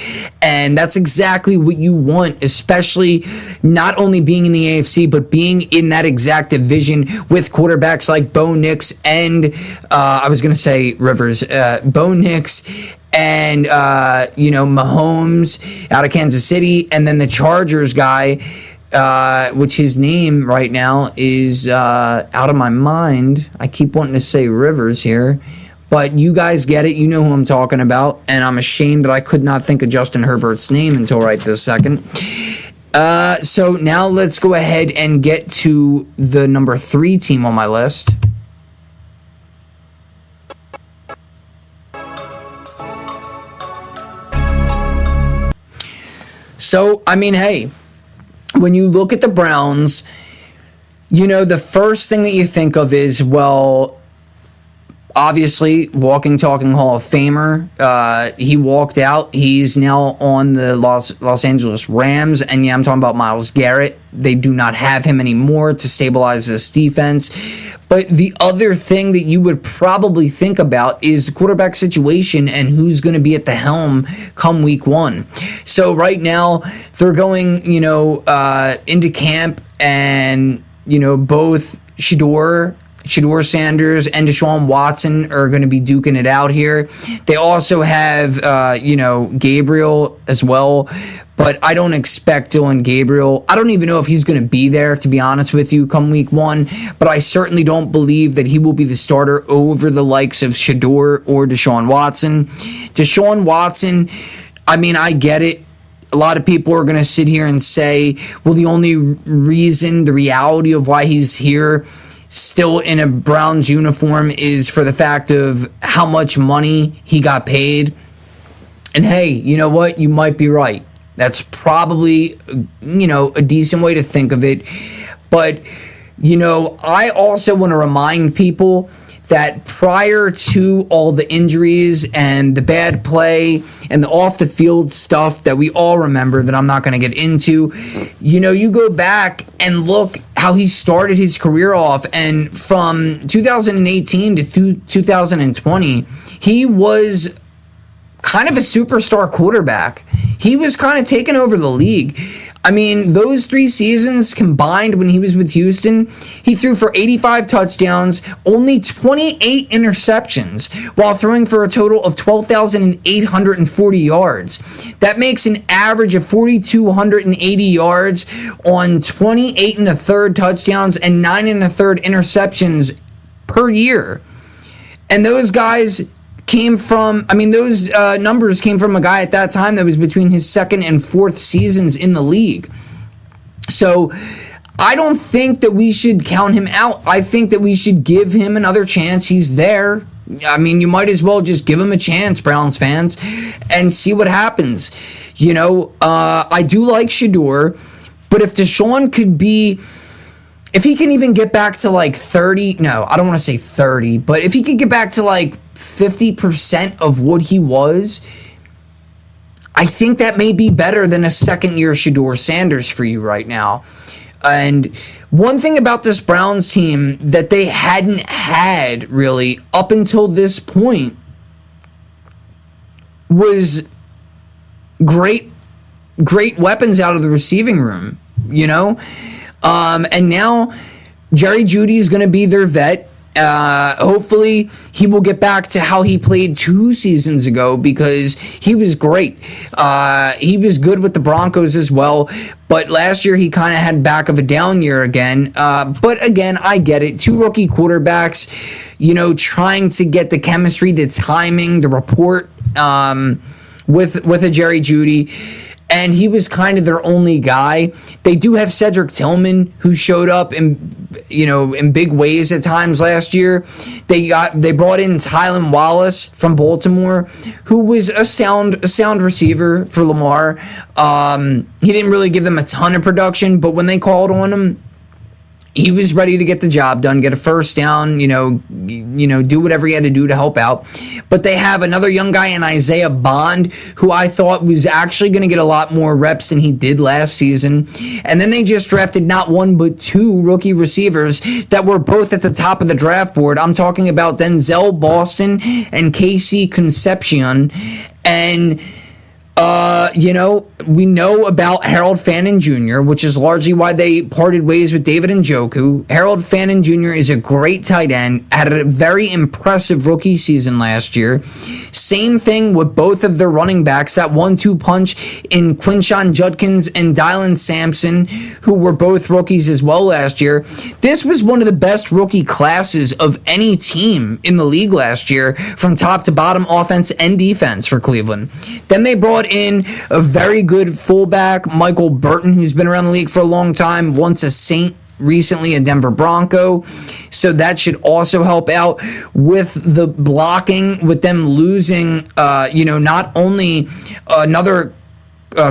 And that's exactly what you want, especially not only being in the AFC, but being in that exact division with quarterbacks like Bo Nix and, I was going to say Rivers, Bo Nix and, Mahomes out of Kansas City, and then the Chargers guy, which his name right now is out of my mind. I keep wanting to say Rivers here. But you guys get it. You know who I'm talking about. And I'm ashamed that I could not think of Justin Herbert's name until right this second. So now let's go ahead and get to the number 3 team on my list. So, I mean, hey, when you look at the Browns, the first thing that you think of is, well, obviously, walking, talking Hall of Famer. He walked out. He's now on the Los Angeles Rams. And yeah, I'm talking about Myles Garrett. They do not have him anymore to stabilize this defense. But the other thing that you would probably think about is the quarterback situation and who's going to be at the helm come week 1. So right now, they're going, into camp, and, both Shedeur Sanders and Deshaun Watson are going to be duking it out here. They also have, Gabriel as well, but I don't expect Dylan Gabriel. I don't even know if he's going to be there, to be honest with you, come week 1, but I certainly don't believe that he will be the starter over the likes of Shedeur or Deshaun Watson. Deshaun Watson, I mean, I get it. A lot of people are going to sit here and say, well, the only reason, the reality of why he's here still in a Browns uniform is for the fact of how much money he got paid. And hey, you know what? You might be right. That's probably, a decent way to think of it. But, I also want to remind people that prior to all the injuries and the bad play and the off-the-field stuff that we all remember that I'm not going to get into, you go back and look how he started his career off, and from 2018 to 2020, he was kind of a superstar quarterback. He was kind of taking over the league. I mean, those 3 seasons combined when he was with Houston, he threw for 85 touchdowns, only 28 interceptions, while throwing for a total of 12,840 yards. That makes an average of 4,280 yards on 28 and a third touchdowns and 9 and a third interceptions per year. And those guys those numbers came from a guy at that time that was between his 2nd and 4th seasons in the league. So I don't think that we should count him out. I think that we should give him another chance. He's there. I mean, you might as well just give him a chance, Browns fans, and see what happens. I do like Shedeur, but if Deshaun could be, if he can even get back to like 30, no, I don't want to say 30, but if he could get back to like 50% of what he was, I think that may be better than a second-year Shedeur Sanders for you right now. And one thing about this Browns team that they hadn't had really up until this point was great weapons out of the receiving room, and now Jerry Jeudy is going to be their vet. Hopefully he will get back to how he played 2 seasons ago, because he was great. He was good with the Broncos as well, but last year he kind of had back of a down year again. But again, I get it. 2 rookie quarterbacks, trying to get the chemistry, the timing, the rapport with a Jerry Jeudy. And he was kind of their only guy. They do have Cedric Tillman, who showed up in big ways at times last year. They brought in Tylan Wallace from Baltimore, who was a sound receiver for Lamar. He didn't really give them a ton of production, but when they called on him, he was ready to get the job done, get a first down, do whatever he had to do to help out. But they have another young guy in Isaiah Bond, who I thought was actually going to get a lot more reps than he did last season. And then they just drafted not 1 but 2 rookie receivers that were both at the top of the draft board. I'm talking about Denzel Boston and Casey Concepcion. And we know about Harold Fannin Jr., which is largely why they parted ways with David Njoku. Harold Fannin Jr. is a great tight end, had a very impressive rookie season last year. Same thing with both of their running backs, that 1-2 punch in Quinshon Judkins and Dylan Sampson, who were both rookies as well last year. This was one of the best rookie classes of any team in the league last year, from top to bottom, offense and defense for Cleveland. Then they brought in a very good fullback, Michael Burton, who's been around the league for a long time, once a Saint, recently a Denver Bronco. So that should also help out with the blocking, with them losing, not only another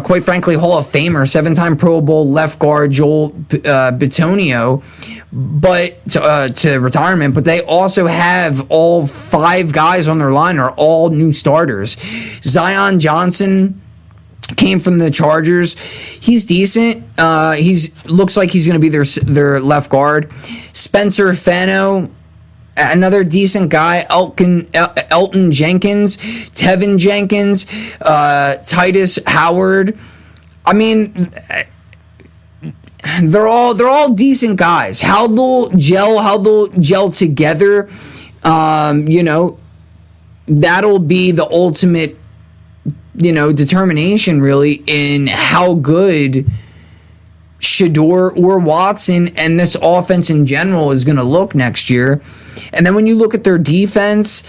quite frankly, Hall of Famer, 7-time Pro Bowl left guard Joel Bitonio, but to retirement. But they also have all 5 guys on their line are all new starters. Zion Johnson came from the Chargers. He's decent. Looks like he's going to be their left guard. Spencer Fano, another decent guy. Elton Jenkins, Tevin Jenkins, Titus Howard. I mean, they're all decent guys. How they'll gel together, that'll be the ultimate, determination really in how good Shador or Watson and this offense in general is going to look next year. And then when you look at their defense,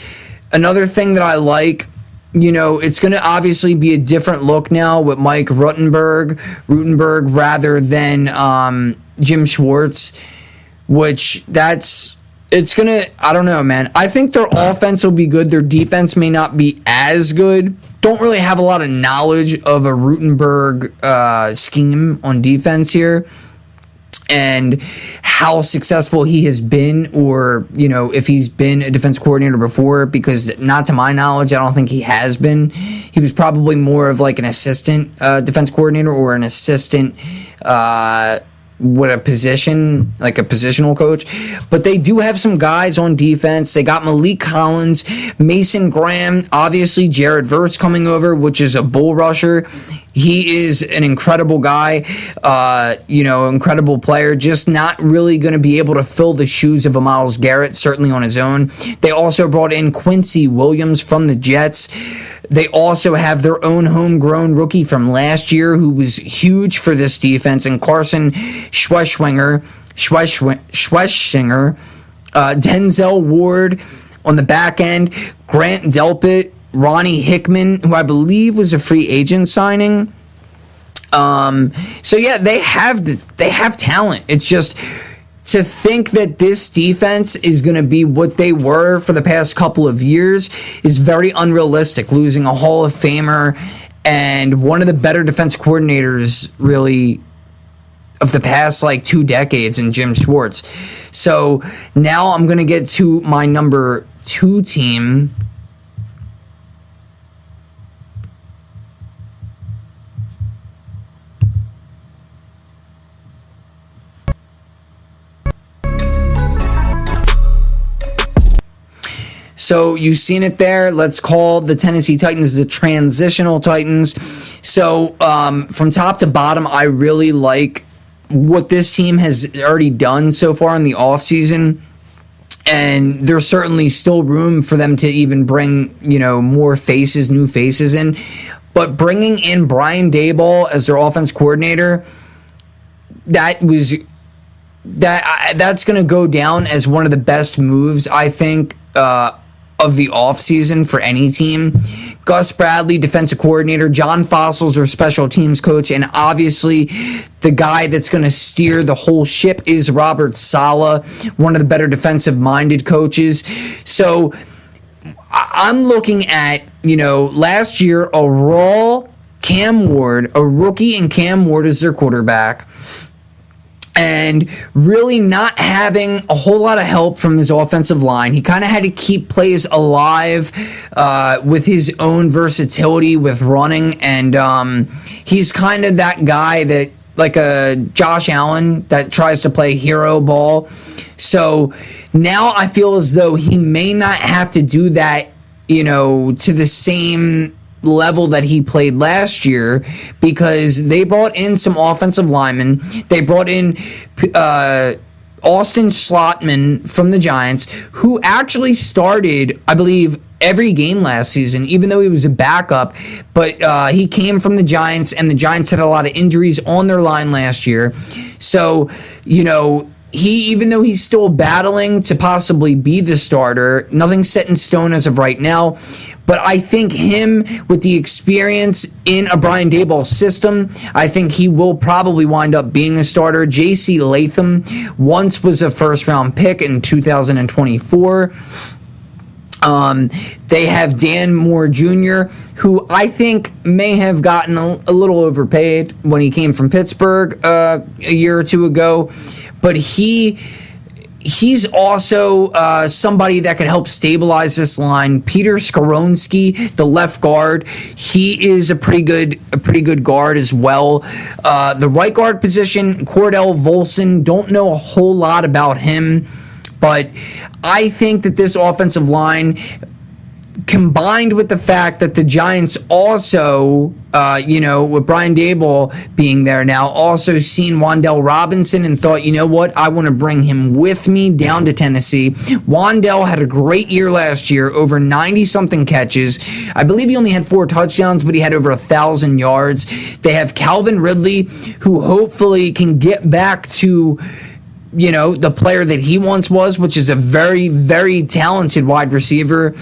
another thing that I like, it's going to obviously be a different look now with Mike Rutenberg rather than Jim Schwartz, it's going to, I don't know, man. I think their offense will be good. Their defense may not be as good. Don't really have a lot of knowledge of a Rutenberg scheme on defense here and how successful he has been, or, if he's been a defense coordinator before, because not to my knowledge, I don't think he has been. He was probably more of like an assistant defense coordinator or an assistant with a position, like a positional coach. But they do have some guys on defense. They got Malik Collins, Mason Graham, obviously Jared Verse coming over, which is a bull rusher. He is an incredible guy, incredible player, just not really going to be able to fill the shoes of a Myles Garrett, certainly on his own. They also brought in Quincy Williams from the Jets. They also have their own homegrown rookie from last year who was huge for this defense, and Carson Schweschinger, Denzel Ward on the back end, Grant Delpit, Ronnie Hickman, who I believe was a free agent signing. So yeah, they have talent. It's just to think that this defense is going to be what they were for the past couple of years is very unrealistic. Losing a Hall of Famer and one of the better defense coordinators, really, of the past 2 decades in Jim Schwartz. So now I'm going to get to my number 2 team. So you've seen it there. Let's call the Tennessee Titans the transitional Titans. So from top to bottom, I really like what this team has already done so far in the offseason. And there's certainly still room for them to even bring, more faces, new faces in. But bringing in Brian Daboll as their offense coordinator, that's going to go down as one of the best moves, I think, of the offseason for any team. Gus Bradley, defensive coordinator. John Fossil's their special teams coach. And obviously, the guy that's going to steer the whole ship is Robert Saleh, one of the better defensive-minded coaches. So I'm looking at, last year, a raw Cam Ward, a rookie, and Cam Ward is their quarterback. And really not having a whole lot of help from his offensive line. He kind of had to keep plays alive with his own versatility with running. And he's kind of that guy that, like a Josh Allen, that tries to play hero ball. So now I feel as though he may not have to do that, to the same level that he played last year, because they brought in some offensive linemen. They brought in Austin Slotman from the Giants, who actually started, I believe, every game last season, even though he was a backup. But he came from the Giants, and the Giants had a lot of injuries on their line last year. So, even though he's still battling to possibly be the starter, nothing's set in stone as of right now. But I think him, with the experience in a Brian Daboll system, I think he will probably wind up being a starter. J.C. Latham once was a first-round pick in 2024. They have Dan Moore Jr., who I think may have gotten a little overpaid when he came from Pittsburgh a year or two ago. But he's also somebody that could help stabilize this line. Peter Skoronski, the left guard, he is a pretty good guard as well. The right guard position, Cordell Volson, don't know a whole lot about him, but I think that this offensive line, combined with the fact that the Giants also, with Brian Daboll being there now, also seen Wan'Dale Robinson and thought, what, I want to bring him with me down to Tennessee. Wan'Dale had a great year last year, over 90-something catches. I believe he only had 4 touchdowns, but he had over 1,000 yards. They have Calvin Ridley, who hopefully can get back to the player that he once was, which is a very, very talented wide receiver.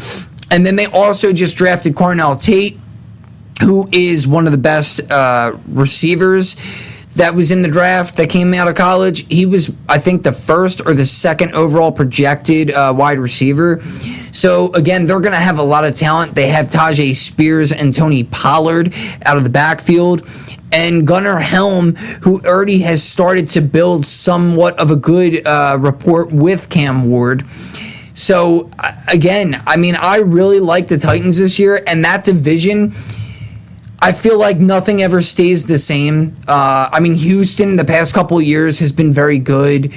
And then they also just drafted Cornell Tate, who is one of the best receivers that was in the draft that came out of college. He was, I think, the first or the second overall projected wide receiver. So, again, they're going to have a lot of talent. They have Tajay Spears and Tony Pollard out of the backfield. And Gunnar Helm, who already has started to build somewhat of a good rapport with Cam Ward. So, again, I really like the Titans this year, and that division, I feel like nothing ever stays the same. Houston, the past couple of years, has been very good,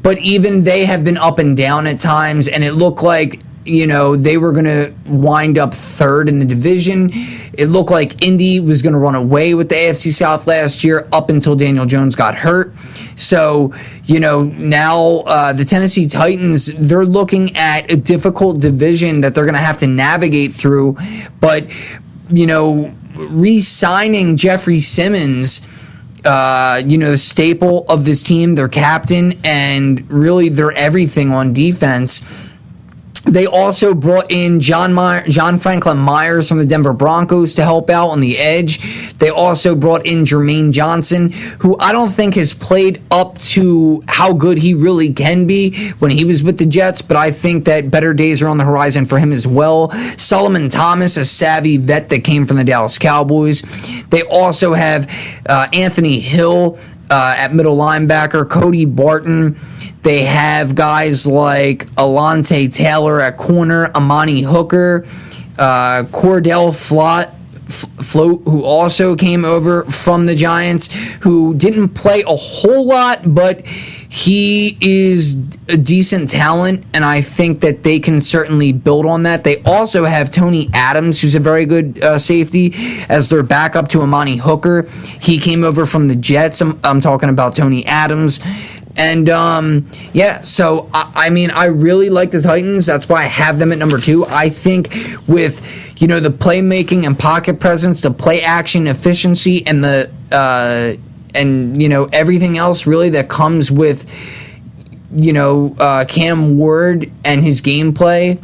but even they have been up and down at times, and it looked like, they were going to wind up third in the division. It looked like Indy was going to run away with the AFC South last year up until Daniel Jones got hurt. So, now the Tennessee Titans, they're looking at a difficult division that they're going to have to navigate through. But, re-signing Jeffrey Simmons, the staple of this team, their captain, and really their everything on defense. They also brought in John Franklin Myers from the Denver Broncos to help out on the edge. They also brought in Jermaine Johnson, who I don't think has played up to how good he really can be when he was with the Jets, but I think that better days are on the horizon for him as well. Solomon Thomas, a savvy vet that came from the Dallas Cowboys. They also have Anthony Hill at middle linebacker, Cody Barton. They have guys like Alante Taylor at corner, Amani Hooker, Cordell Float, who also came over from the Giants, who didn't play a whole lot, but he is a decent talent, and I think that they can certainly build on that. They also have Tony Adams, who's a very good safety, as their backup to Amani Hooker. He came over from the Jets. I'm talking about Tony Adams. And yeah, so I mean, I really like the Titans. That's why I have them at number 2. I think with the playmaking and pocket presence, the play action efficiency, and the everything else really that comes with Cam Ward and his gameplay,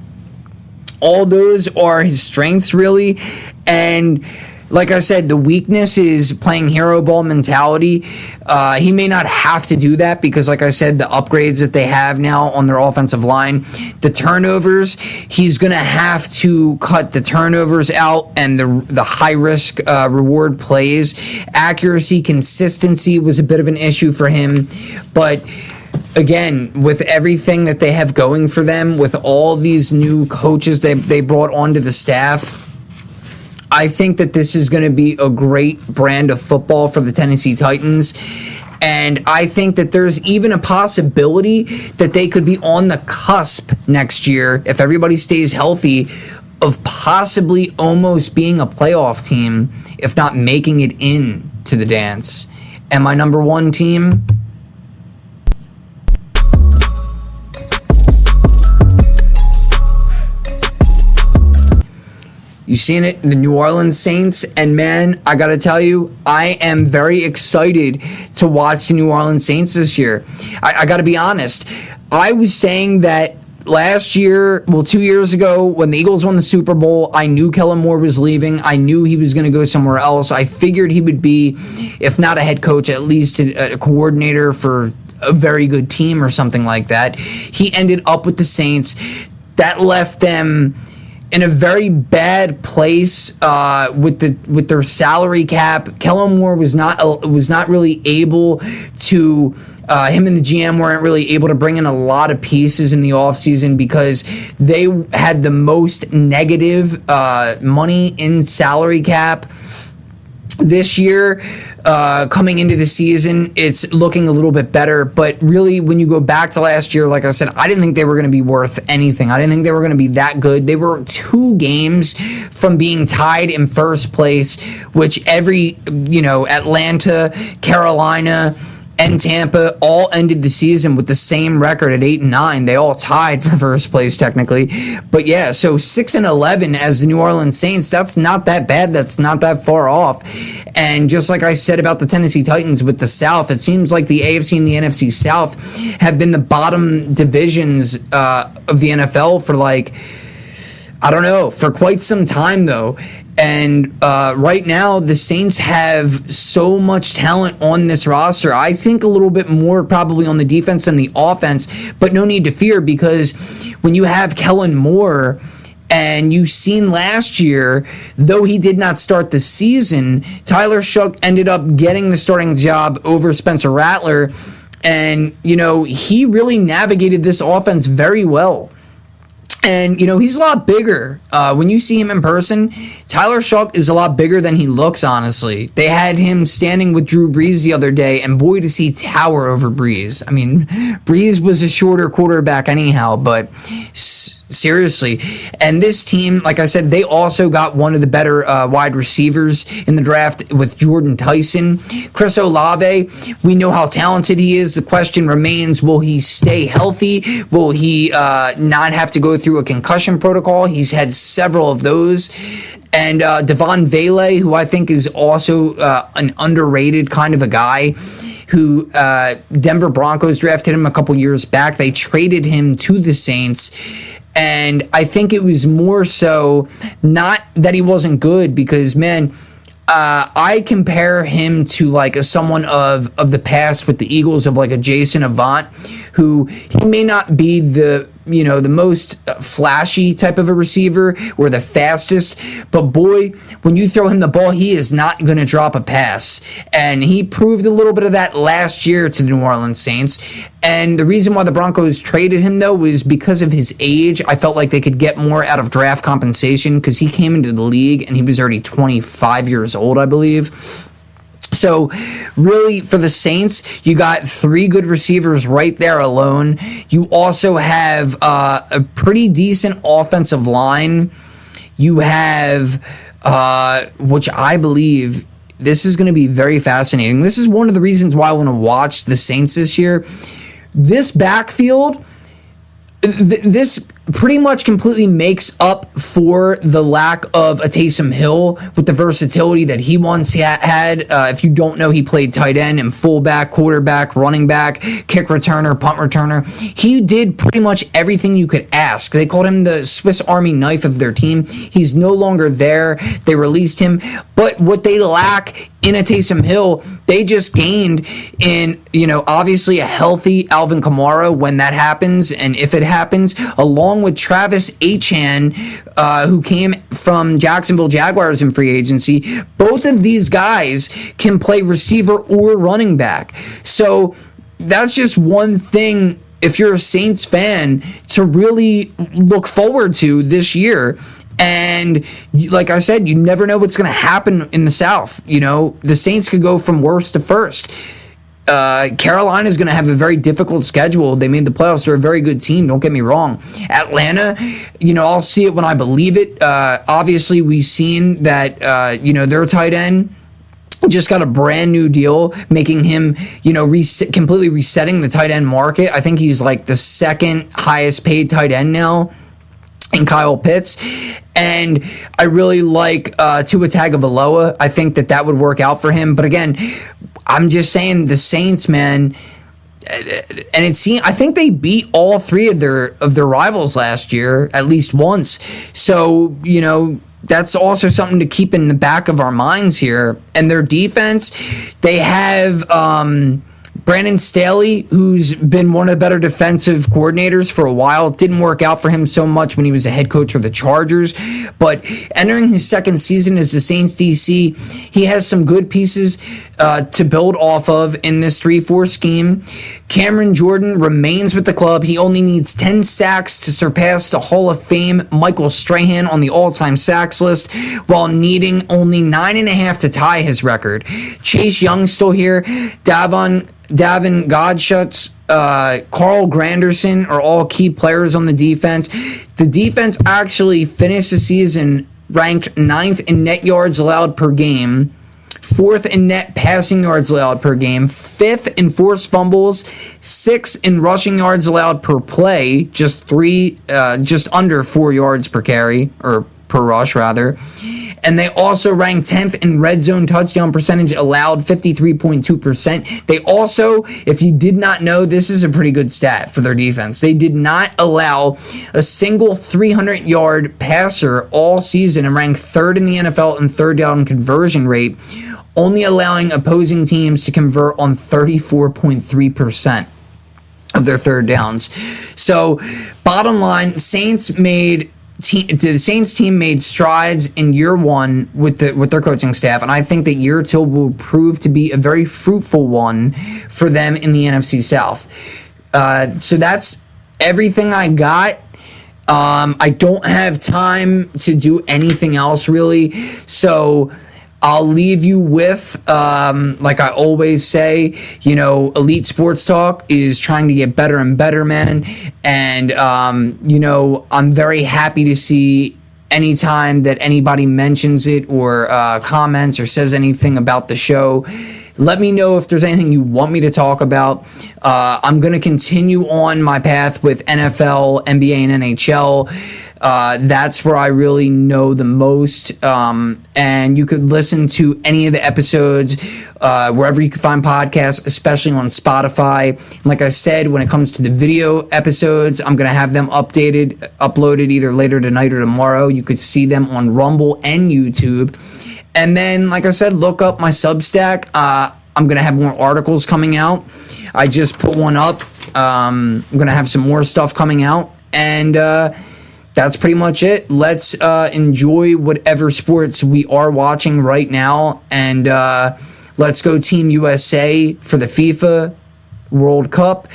all those are his strengths really. And like I said, the weakness is playing hero ball mentality. He may not have to do that because, like I said, the upgrades that they have now on their offensive line, the turnovers, he's going to have to cut the turnovers out and the high-risk reward plays. Accuracy, consistency was a bit of an issue for him. But again, with everything that they have going for them, with all these new coaches they brought onto the staff, I think that this is going to be a great brand of football for the Tennessee Titans. And I think that there's even a possibility that they could be on the cusp next year, if everybody stays healthy, of possibly almost being a playoff team, if not making it into the dance. And my number 1 team, you've seen it, the New Orleans Saints. And man, I got to tell you, I am very excited to watch the New Orleans Saints this year. I got to be honest. I was saying that last year, 2 years ago, when the Eagles won the Super Bowl, I knew Kellen Moore was leaving. I knew he was going to go somewhere else. I figured he would be, if not a head coach, at least a coordinator for a very good team or something like that. He ended up with the Saints. That left them in a very bad place with their salary cap. Kellen Moore was not really able to. Him and the GM weren't really able to bring in a lot of pieces in the offseason because they had the most negative money in salary cap. This year, coming into the season, it's looking a little bit better. But really, when you go back to last year, like I said, I didn't think they were going to be worth anything. I didn't think they were going to be that good. They were 2 games from being tied in first place, which Atlanta, Carolina, and Tampa all ended the season with the same record at 8-9. They all tied for first place technically. But yeah, so 6-11 as the New Orleans Saints, that's not that bad. That's not that far off. And just like I said about the Tennessee Titans with the South, it seems like the AFC and the NFC South have been the bottom divisions of the NFL for for quite some time though. And right now, the Saints have so much talent on this roster. I think a little bit more probably on the defense than the offense, but no need to fear because when you have Kellen Moore, and you've seen last year, though he did not start the season, Tyler Shough ended up getting the starting job over Spencer Rattler, and, he really navigated this offense very well. And, he's a lot bigger. When you see him in person, Tyler Shough is a lot bigger than he looks, honestly. They had him standing with Drew Brees the other day, and boy, does he tower over Brees. I mean, Brees was a shorter quarterback anyhow, but seriously. And this team, like I said, they also got one of the better wide receivers in the draft with Jordan Tyson. Chris Olave, we know how talented he is. The question remains, will he stay healthy? Will he not have to go through a concussion protocol? He's had several of those. And Devon Vele, who I think is also an underrated kind of a guy, who Denver Broncos drafted him a couple years back. They traded him to the Saints. And I think it was more so not that he wasn't good because, man, I compare him to someone of the past with the Eagles of a Jason Avant, who he may not be the most flashy type of a receiver or the fastest, but boy, when you throw him the ball, he is not going to drop a pass. And he proved a little bit of that last year to the New Orleans Saints. And the reason why the Broncos traded him, though, was because of his age. I felt like they could get more out of draft compensation because he came into the league and he was already 25 years old, I believe. So, really, for the Saints, you got 3 good receivers right there alone. You also have a pretty decent offensive line. You have, which I believe, this is going to be very fascinating. This is one of the reasons why I want to watch the Saints this year. this backfield, this pretty much completely makes up for the lack of a Taysom Hill with the versatility that he once had. If you don't know, he played tight end and fullback, quarterback, running back, kick returner, punt returner. He did pretty much everything you could ask. They called him the Swiss Army knife of their team. He's no longer there. They released him. But what they lack in a Taysom Hill, they just gained in, obviously a healthy Alvin Kamara when that happens, and if it happens, along with Travis Etienne, who came from Jacksonville Jaguars in free agency. Both of these guys can play receiver or running back. So that's just one thing, if you're a Saints fan, to really look forward to this year. And like I said, you never know what's going to happen in the South. The Saints could go from worst to first. Carolina is going to have a very difficult schedule. They made the playoffs. They're a very good team. Don't get me wrong. Atlanta, I'll see it when I believe it. Obviously, we've seen that, their tight end just got a brand new deal, making him, completely resetting the tight end market. I think he's like the second highest paid tight end now in Kyle Pitts. And I really like Tua Tagovailoa. I think that would work out for him. But again, I'm just saying the Saints, man, and I think they beat all three of their rivals last year at least once. So, that's also something to keep in the back of our minds here. And their defense, they have Brandon Staley, who's been one of the better defensive coordinators for a while. It didn't work out for him so much when he was a head coach for the Chargers, but entering his second season as the Saints DC, he has some good pieces to build off of in this 3-4 scheme. Cameron Jordan remains with the club. He only needs 10 sacks to surpass the Hall of Fame Michael Strahan on the all-time sacks list, while needing only 9.5 to tie his record. Chase Young's still here. Davin Godchutz, Carl Granderson are all key players on the defense. The defense actually finished the season ranked 9th in net yards allowed per game, 4th in net passing yards allowed per game, 5th in forced fumbles, 6th in rushing yards allowed per play, just under 4 yards per carry, or per rush rather. And they also ranked 10th in red zone touchdown percentage allowed, 53.2%. They also, if you did not know, this is a pretty good stat for their defense. They did not allow a single 300-yard passer all season and ranked 3rd in the NFL in third down conversion rate, only allowing opposing teams to convert on 34.3% of their third downs. So, bottom line, the Saints team made strides in year one with their coaching staff, and I think that year two will prove to be a very fruitful one for them in the NFC South. So that's everything I got. I don't have time to do anything else really, so I'll leave you with, like I always say, Elite Sports Talk is trying to get better and better, man. And, I'm very happy to see anytime that anybody mentions it or comments or says anything about the show. Let me know if there's anything you want me to talk about. I'm going to continue on my path with NFL, NBA, and NHL. That's where I really know the most. And you could listen to any of the episodes wherever you can find podcasts, especially on Spotify. And like I said, when it comes to the video episodes, I'm going to have them uploaded either later tonight or tomorrow. You could see them on Rumble and YouTube. And then, like I said, look up my Substack. I'm going to have more articles coming out. I just put one up. I'm going to have some more stuff coming out. And that's pretty much it. Let's enjoy whatever sports we are watching right now. And let's go Team USA for the FIFA World Cup.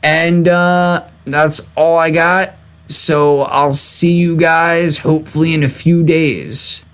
And that's all I got. So I'll see you guys hopefully in a few days.